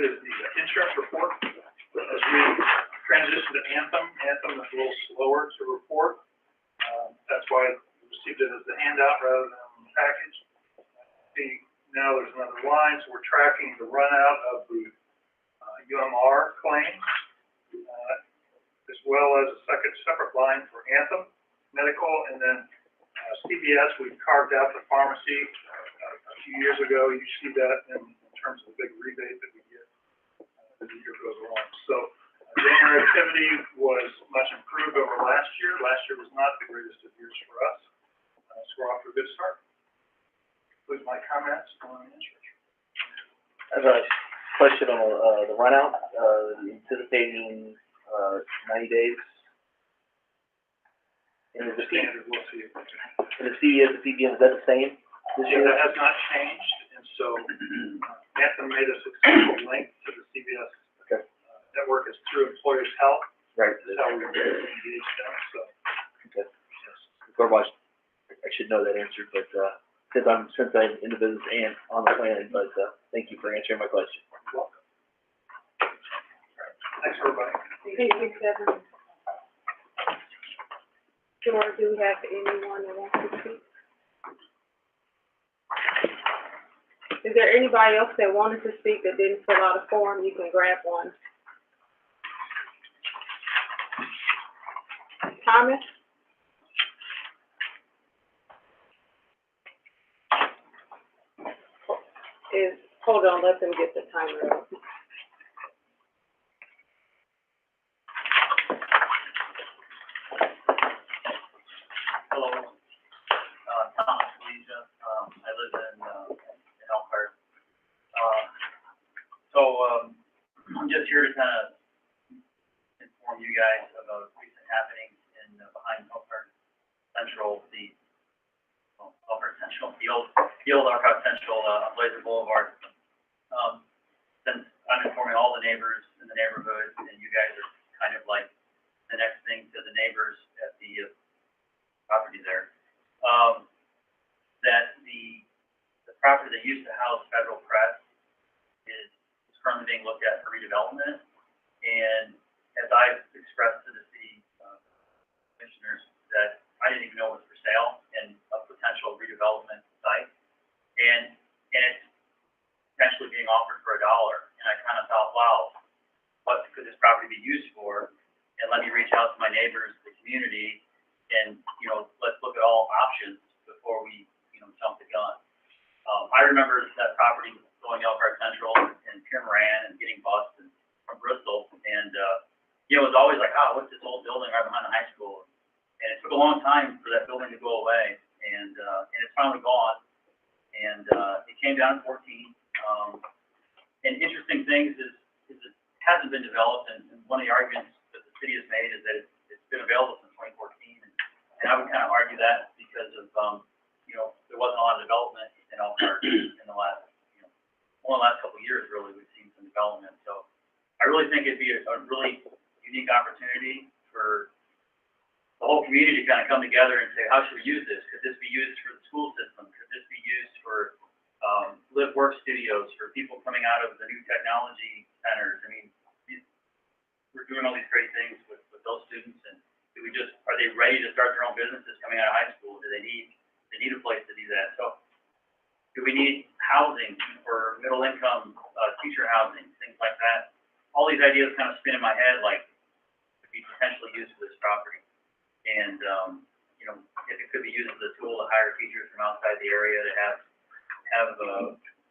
is the insurance report. As we transition to Anthem is a little slower to report. That's why we received it as a handout rather than a package. See, now there's another line, so we're tracking the run out of the UMR claims, as well as a separate line for Anthem Medical, and then CVS, we carved out the pharmacy a few years ago. You see that in terms of the big rebate that we get as the year goes along. So January activity was much improved over last year. Last year was not the greatest of years for us. So we're off to a good start. Those are my comments on insurance. I have a question on the runout, anticipating 90 days. And the Standard, we'll see. And the CVS, the PBM, is that the same this year? That has not changed, and so Anthem made a successful link to the CVS network is through Employers Health. Right. That's how we engage them, so. Okay. Yes. I should know that answer, but since I'm in the business and on the plan, but thank you for answering my question. You're welcome. Thanks, everybody. Thank you, Kevin. George, do we have anyone that wants to speak? Is there anybody else that wanted to speak that didn't fill out a form? You can grab one. Thomas? Hold on, let them get the timer up. Hello, Thomas Leisha. I live in Elkhart. I'm just here to kind of inform you guys about recent happenings in behind Elkhart Central, the old Elkhart Central Blazer Boulevard. Since I'm informing all the neighbors in the neighborhood, and you guys are kind of like the next thing to the neighbors at the property there, that the property that used to house Federal Press is currently being looked at for redevelopment. And as I've expressed to the city commissioners, that I didn't even know it was for sale and a potential redevelopment site, and it's potentially being offered for $1. And I kind of thought, wow, what could this property be used for? And let me reach out to my neighbors, the community, and let's look at all options before we jump the gun. I remember that property going Elkhart Central and Pierre Moran and getting bussed from Bristol, and it was always like, what's this old building right behind the high school? And it took a long time for that building to go away, and it's finally gone. and, it came down to 14. And interesting things is it hasn't been developed, and one of the arguments that the city has made is that it's been available since 2014, and I would kind of argue that because of, there wasn't a lot of development in Elkhart in the last, only the last couple of years, really, we've seen some development. So I really think it'd be a really unique opportunity for the whole community to kind of come together and say, how should we use this? Could this be used for the school system? Could this be used for live work studios, for people coming out of the new technology centers? I mean, we're doing all these great things with those students, and are they ready to start their own businesses coming out of high school? Do they need a place to do that? So do we need housing for middle income, teacher housing, things like that? All these ideas kind of spin in my head, like, could be potentially used for this property. And, if it could be used as a tool to hire teachers from outside the area to have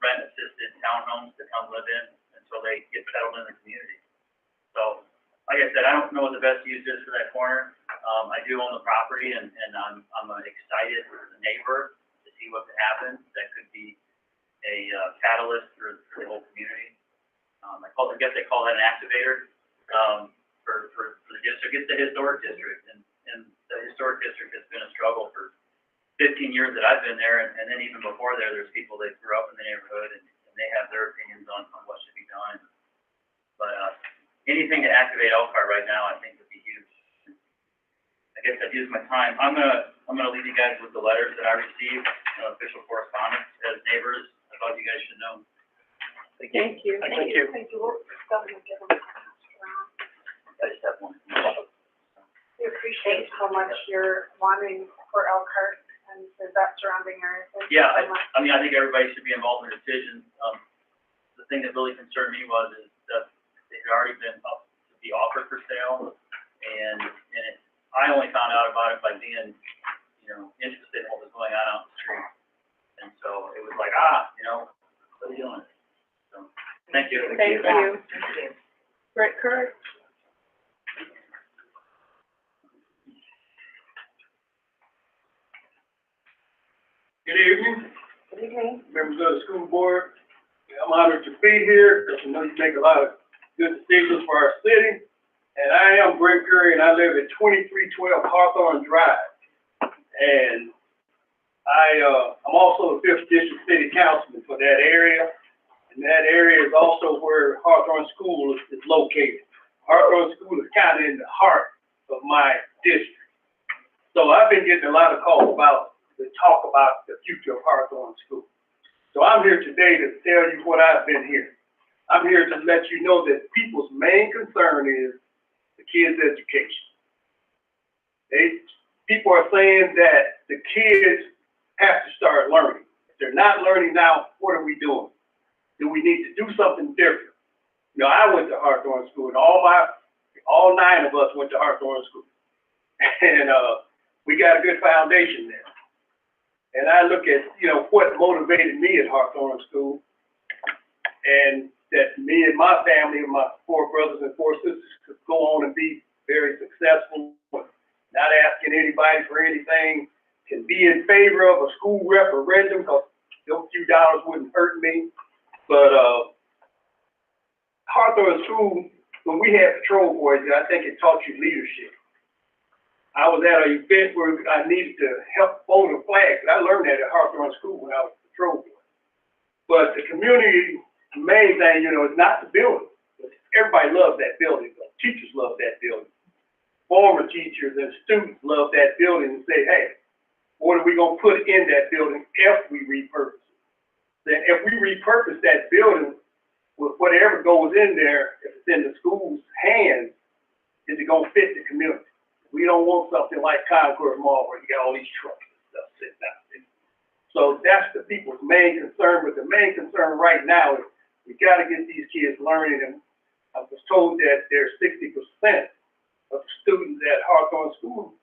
rent-assisted townhomes to come live in until they get settled in the community. So, like I said, I don't know what the best use is for that corner. I do own the property, and I'm excited as a neighbor to see what could happen. That could be a catalyst for the whole community. I guess they call that an activator for the district. It's the historic district, and the historic district has been a struggle for 15 years that I've been there, and then even before there's people that grew up in the neighborhood, and they have their opinions on what should be done. But anything to activate Elkhart right now, I think would be huge. I guess I've used my time. I'm gonna leave you guys with the letters that I received, official correspondence as neighbors. I thought you guys should know. Thank you. Thank you. We're going to give them a pass around. I just have one. We appreciate how much you're wanting for Elkhart and that surrounding area. Thank you Yeah, so much. I mean, I think everybody should be involved in the decision. The thing that really concerned me is that it had already been up to be offered for sale, and I only found out about it by being, interested in what was going on out the street. And so it was like, what are you doing? So, thank you. Thank you. Brett Kirk. Good evening, Good evening. members of the school board. I'm honored to be here because I know you make a lot of good decisions for our city. And I am Brent Curry, and I live at 2312 Hawthorne Drive. And I'm also the 5th District City Councilman for that area. And that area is also where Hawthorne School is located. Hawthorne School is kind of in the heart of my district. So I've been getting a lot of calls to talk about the future of Hawthorne School. So I'm here today to tell you what I've been hearing. I'm here to let you know that people's main concern is the kids' education. People are saying that the kids have to start learning. If they're not learning now, what are we doing? Do we need to do something different? I went to Hawthorne School, and all 9 of us went to Hawthorne School. And we got a good foundation there. And I look at, what motivated me at Hawthorne School, and that me and my family and my 4 brothers and 4 sisters could go on and be very successful, not asking anybody for anything, can be in favor of a school referendum because those few dollars wouldn't hurt me. But Hawthorne School, when we had patrol boys, I think it taught you leadership. I was at an event where I needed to help fold a flag. I learned that at Hawthorne School when I was a patrol boy. But the community, the main thing, is not the building. Everybody loves that building. The teachers love that building. Former teachers and students love that building and say, hey, what are we going to put in that building if we repurpose it? Then if we repurpose that building with whatever goes in there, if it's in the school's hands, is it going to fit the community? We don't want something like Concord Mall where you got all these trucks and stuff sitting out there. So that's the people's main concern. But the main concern right now is we got to get these kids learning. And I was told that there's 60% of students at Hawthorne School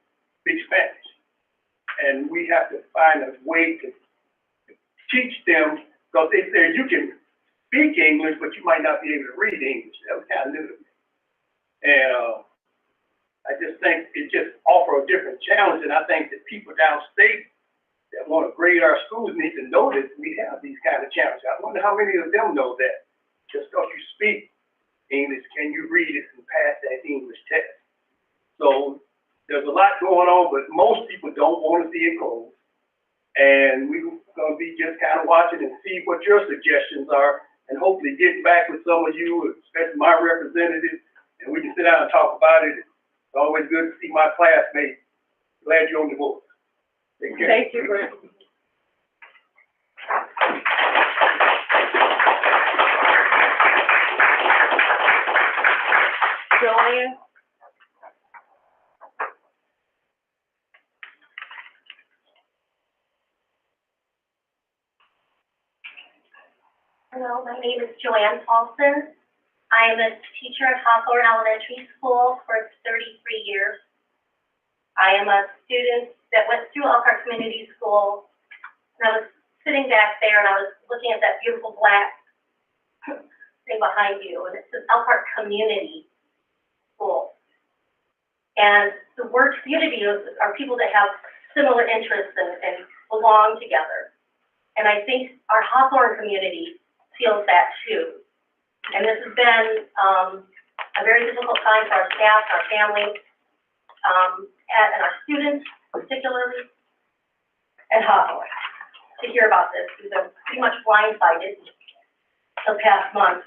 speak Spanish. And we have to find a way to teach them, because they say you can speak English, but you might not be able to read English. That was kind of new to me. And I just think it just offers a different challenge, and I think that people downstate, that want to grade our schools need to know that we have these kind of challenges. I wonder how many of them know that. Just because you speak English, can you read it and pass that English test? So there's a lot going on, but most people don't want to see it closed. And we're going to be just kind of watching and see what your suggestions are, and hopefully getting back with some of you, especially my representatives, and we can sit down and talk about it. It's always good to see my classmates. Glad you're on the board. Take care. Thank you, Brent. Joanne? Hello, my name is Joanne Paulson. I am a teacher at Hawthorne Elementary School for 33 years. I am a student that went through Elkhart Community School, and I was sitting back there and I was looking at that beautiful black thing behind you, and it says Elkhart Community School. And the word community are people that have similar interests and belong together. And I think our Hawthorne community feels that too. And this has been a very difficult time for our staff, our families, and our students, particularly at Hawthorne, to hear about this. We've been pretty much blindsided the past month.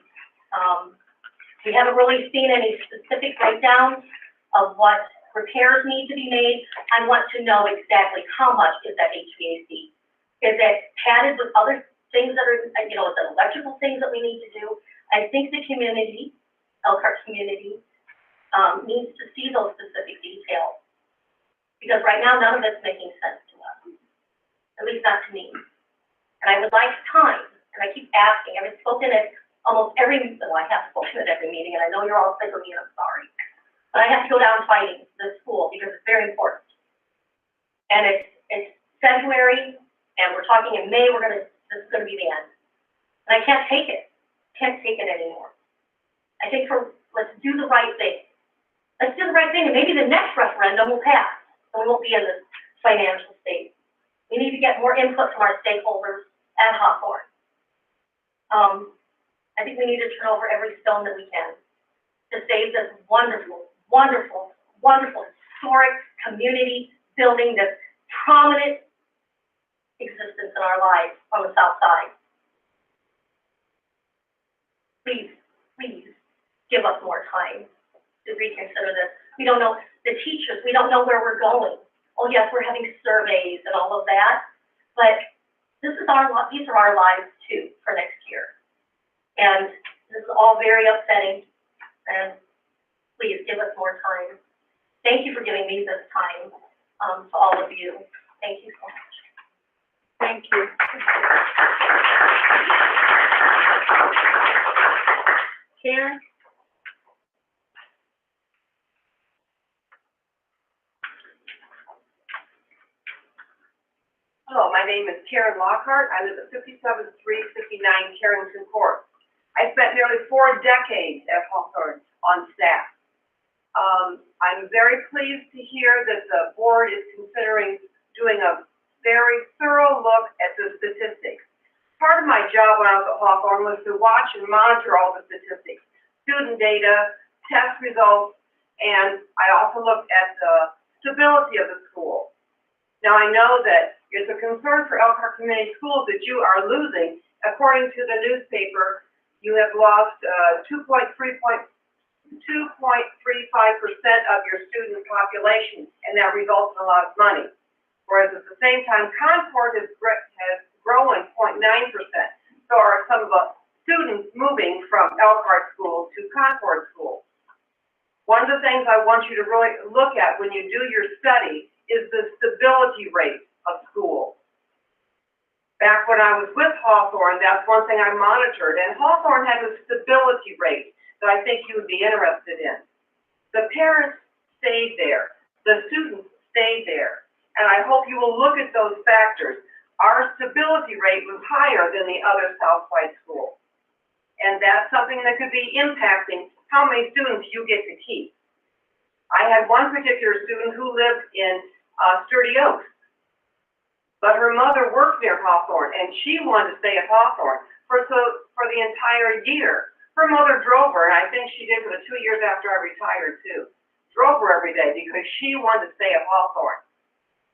We haven't really seen any specific breakdowns of what repairs need to be made. I want to know exactly how much is that HVAC. Is it padded with other things that are, is it electrical things that we need to do? I think the community, Elkhart community, needs to see those specific details. Because right now, none of it's making sense to us, at least not to me. And I would like time, and I keep asking, I've spoken at almost every, well, I have spoken at every meeting, and I know you're all sick of me, and I'm sorry. But I have to go down fighting this school because it's very important. And it's February, and we're talking in May, this is gonna be the end. And I can't take it. Can't take it anymore. I think let's do the right thing. Let's do the right thing, and maybe the next referendum will pass, and we won't be in this financial state. We need to get more input from our stakeholders at Hawthorne. I think we need to turn over every stone that we can to save this wonderful, wonderful, wonderful historic community building that's prominent existence in our lives on the south side. Please, please give us more time to reconsider this. We don't know, the teachers, we don't know where we're going. Oh yes, we're having surveys and all of that, but these are our lives too for next year. And this is all very upsetting, and please give us more time. Thank you for giving me this time, to all of you. Thank you so much. Thank you. Karen? Hello, my name is Karen Lockhart. I live at 57-359 Carrington Court. I spent nearly 4 decades at Hawthorne on staff. I'm very pleased to hear that the board is considering doing a very thorough look at the statistics. Part of my job when I was at Hawthorne was to watch and monitor all the statistics, student data, test results, and I also looked at the stability of the school. Now I know that it's a concern for Elkhart Community Schools that you are losing. According to the newspaper, you have lost 2.35% of your student population, and that results in a lot of money. Whereas at the same time, Concord has grown 0.9%. So are some of the students moving from Elkhart schools to Concord schools. One of the things I want you to really look at when you do your study is the stability rate of schools. Back when I was with Hawthorne, that's one thing I monitored, and Hawthorne has a stability rate that I think you would be interested in. The parents stayed there, the students stayed there, and I hope you will look at those factors. Our stability rate was higher than the other Southside schools, and that's something that could be impacting how many students you get to keep. I had one particular student who lived in Sturdy Oaks, but her mother worked near Hawthorne, and she wanted to stay at Hawthorne for the entire year. Her mother drove her, and I think she did for the 2 years after I retired too. Drove her every day because she wanted to stay at Hawthorne.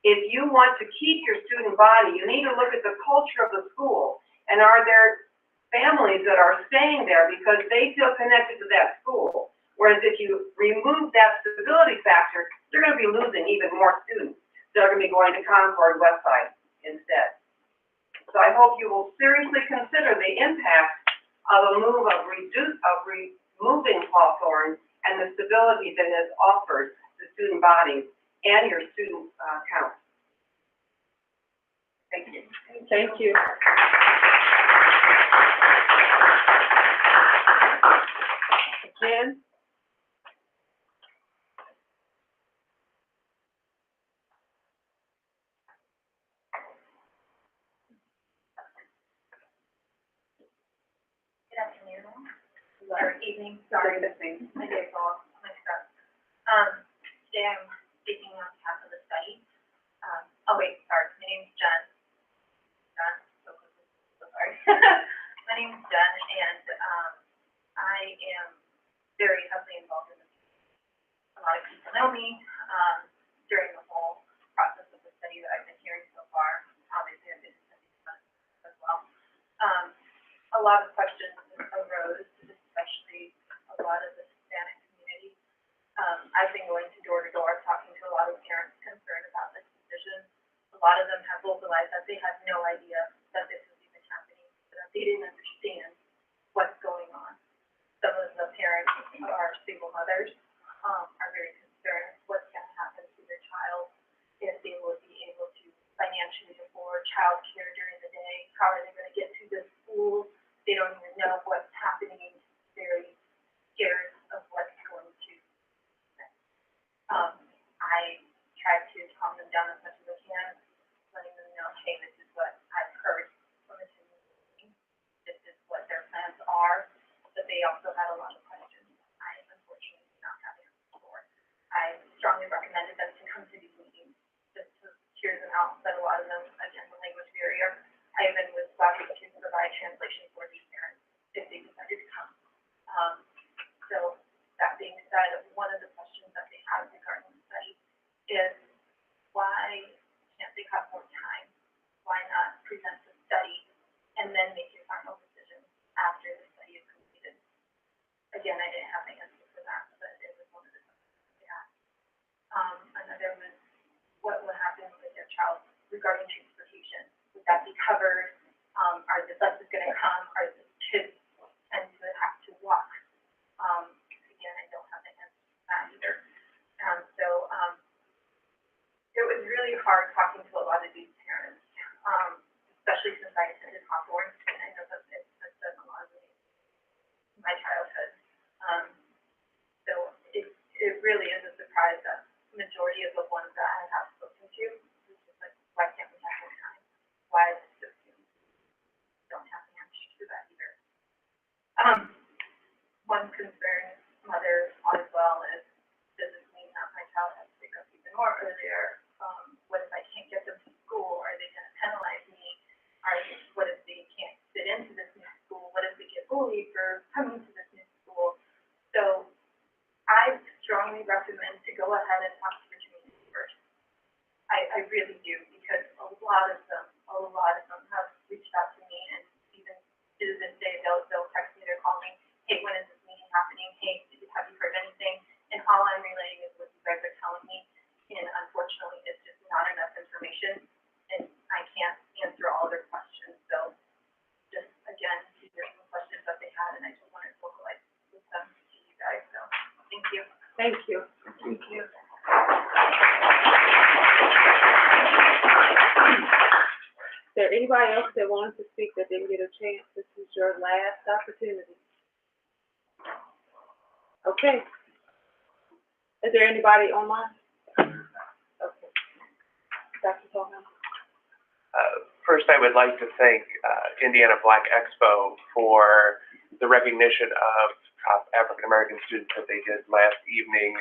If you want to keep your student body, you need to look at the culture of the school, and are there families that are staying there because they feel connected to that school. Whereas if you remove that stability factor, you're going to be losing even more students that are going to be going to Concord Westside instead. So I hope you will seriously consider the impact of a move of removing Hawthorne and the stability that is offered to student bodies and your student count. Thank you. Thank you. Jen? Good afternoon, or evening, sorry, my day is all mixed up. Today I'm speaking on behalf of the study. My name's Jen. So sorry. My name's Jen, and I am very heavily involved in this. A lot of people know me during the whole process of the study that I've been hearing so far. Obviously, I've been attending as well. A lot of questions arose, especially a lot of the Hispanic community. I've been going door to door, talking to a lot of parents concerned about this decision. A lot of them have vocalized that they had no idea that this was even happening, that they didn't understand what's going on. Some of the parents are single mothers, are very concerned what's going to happen to their child, if they will be able to financially afford child care during the day, how are they going to get to the school. They don't even know what's happening, very scared of what's going to happen. I try to calm them down as much as I can, letting them know, hey, this is what I've heard from the community. This is what their plans are, but they also had a lot of questions I unfortunately did not have answers for. I strongly recommended them to come to these meetings just to hear them out, but a lot of them, again, the language barrier. I even was talking to provide translation for these parents if they decided to come. So that being said, one of the questions that they have regarding the study is why can't they have more time? Why not present the study and then make your final decision after the study is completed? Again, I didn't have an answer for that, but it was one of the questions they asked. Another was what will happen with their child regarding transportation? Would that be covered? Are the buses going to come? Are the kids tend to have to walk? Again, I don't have an answer for that either. It was really hard talking to a lot of these parents, especially since I attended Hawthorne, and I know that it has done a lot of me in my childhood. So it really is a surprise that the majority of the ones that I have spoken to is just like, why can't we have more time? Why is it so soon? Don't have the answer to that either. One concern mothers as well is, does this mean that my child has to pick up even more earlier? What if I can't get them to school? Are they going to penalize me? What if they can't fit into this new school? What if they get bullied for coming to this new school? So I strongly recommend to go ahead and talk to the community first. I really do, because a lot of them have reached out to me, and even to this day, they'll text me, they'll call me, hey, when is this meeting happening? Hey, have you heard anything? And all I'm relaying is what you guys are telling me, and unfortunately, it's just not enough information, and I can't answer all their questions. So just, again, these are some questions that they had, and I just wanted to vocalize with them to you guys. So thank you. Thank you. Thank you. Is there anybody else that wanted to speak that didn't get a chance? This is your last opportunity. Okay. Is there anybody online? Okay. Dr. Tolman? First, I would like to thank Indiana Black Expo for the recognition of African American students that they did last evening.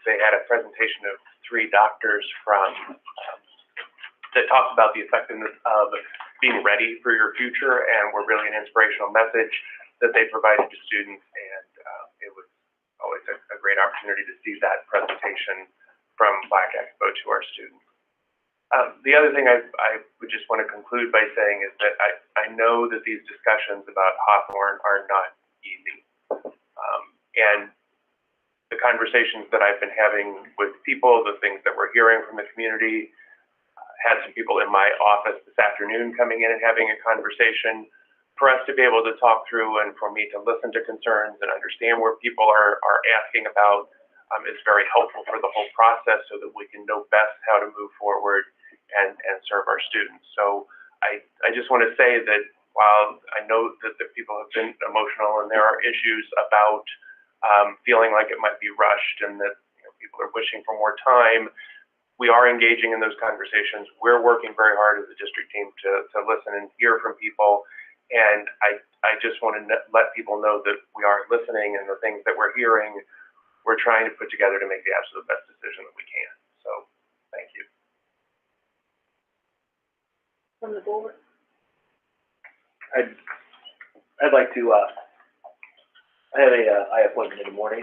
They had a presentation of 3 doctors from that talks about the effectiveness of being ready for your future, and were really an inspirational message that they provided to students, and it was always a great opportunity to see that presentation from Black Expo to our students. The other thing I would just want to conclude by saying is that I know that these discussions about Hawthorne are not easy. And the conversations that I've been having with people, the things that we're hearing from the community, had some people in my office this afternoon coming in and having a conversation for us to be able to talk through and for me to listen to concerns and understand where people are asking about is very helpful for the whole process so that we can know best how to move forward and serve our students. So I just want to say that while I know that the people have been emotional and there are issues about feeling like it might be rushed and that people are wishing for more time, we are engaging in those conversations. We're working very hard as a district team to listen and hear from people. And I just want to let people know that we are listening, and the things that we're hearing, we're trying to put together to make the absolute best decision that we can. So, thank you. From the board? I'd like to, I have a eye appointment in the morning,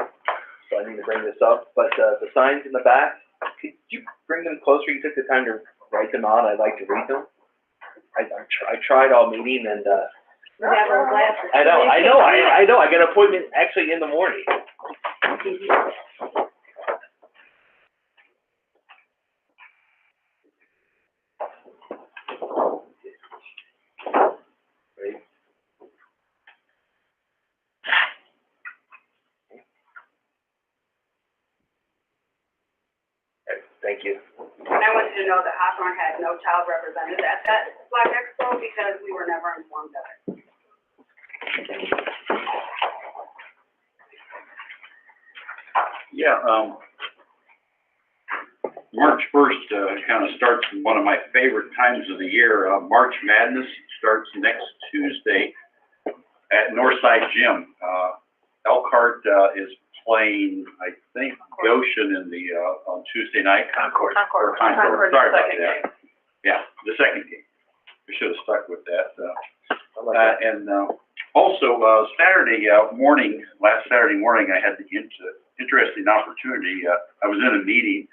so I need to bring this up, but the signs in the back, could you bring them closer? You took the time to write them out. I'd like to read them. I tried all meeting and, We have our glasses. I know. I got an appointment actually in the morning. Thank you. And I want you to know that Hawthorne had no child represented at that Black Expo because we were never informed of it. Yeah, March 1st kind of starts one of my favorite times of the year. March Madness starts next Tuesday at Northside Gym. Elkhart is playing, I think, Goshen in the on Tuesday night. Concord. Sorry about that. Yeah, the second game. We should have stuck with that. Also, last Saturday morning, I had the interesting opportunity. I was in a meeting,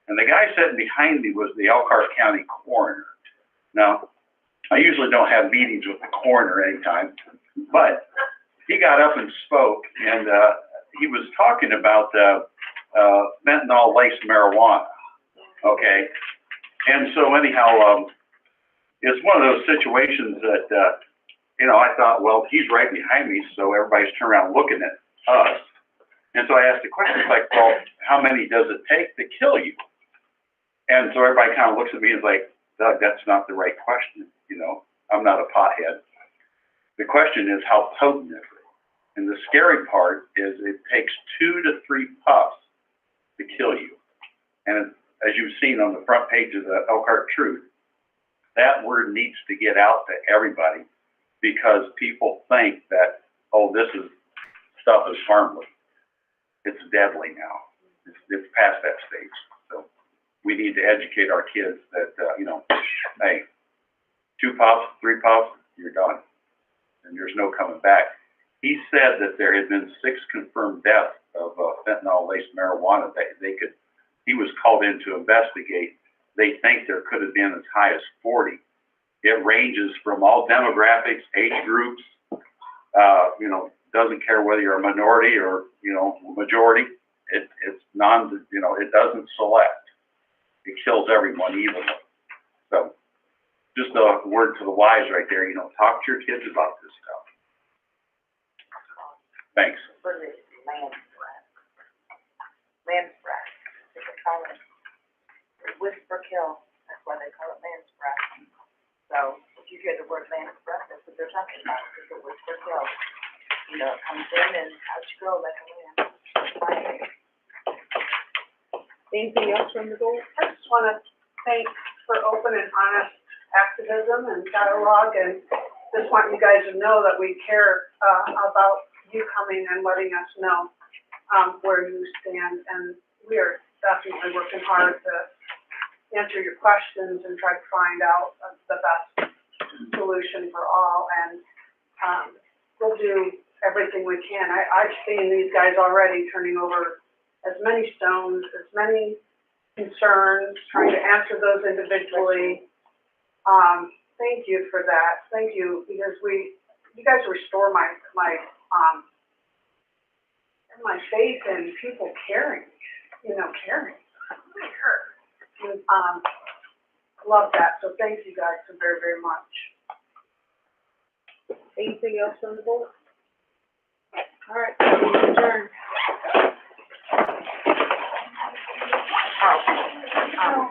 and the guy sitting behind me was the Elkhart County coroner. Now, I usually don't have meetings with the coroner anytime, but he got up and spoke, and he was talking about fentanyl-laced marijuana. Okay, and so anyhow, it's one of those situations that I thought, well, he's right behind me, so everybody's turned around looking at us. And so I asked the question, like, well, how many does it take to kill you? And so everybody kind of looks at me and is like, Doug, that's not the right question. I'm not a pothead. The question is, how potent is it? And the scary part is it takes 2 to 3 puffs to kill you. And as you've seen on the front page of the Elkhart Truth, that word needs to get out to everybody, because people think that, oh, this stuff is harmless. It's deadly now. It's past that stage. So we need to educate our kids that, hey, 2 puffs, 3 puffs, you're done. And there's no coming back. He said that there had been 6 confirmed deaths of fentanyl-laced marijuana that he was called in to investigate. They think there could have been as high as 40. It ranges from all demographics, age groups, doesn't care whether you're a minority or, majority. It's it doesn't select. It kills everyone evenly. So just a word to the wise right there, talk to your kids about this stuff. Thanks. Land spread. They call it whisper kill. That's why they call it land spread. So if you hear the word land spread, that's what they're talking about. It's a whisper kill. It comes in and out you go like a wind. Anything else from the board? I just want to thank for open and honest activism and dialogue, and just want you guys to know that we care about you coming and letting us know where you stand, and we are definitely working hard to answer your questions and try to find out the best solution for all, and, we'll do everything we can. I've seen these guys already turning over as many stones, as many concerns, trying to answer those individually. Thank you for that. Thank you, because you guys restore my faith in people caring, caring. And, love that, so thank you guys so very, very much. Anything else from the board? All right, meeting adjourned. Oh.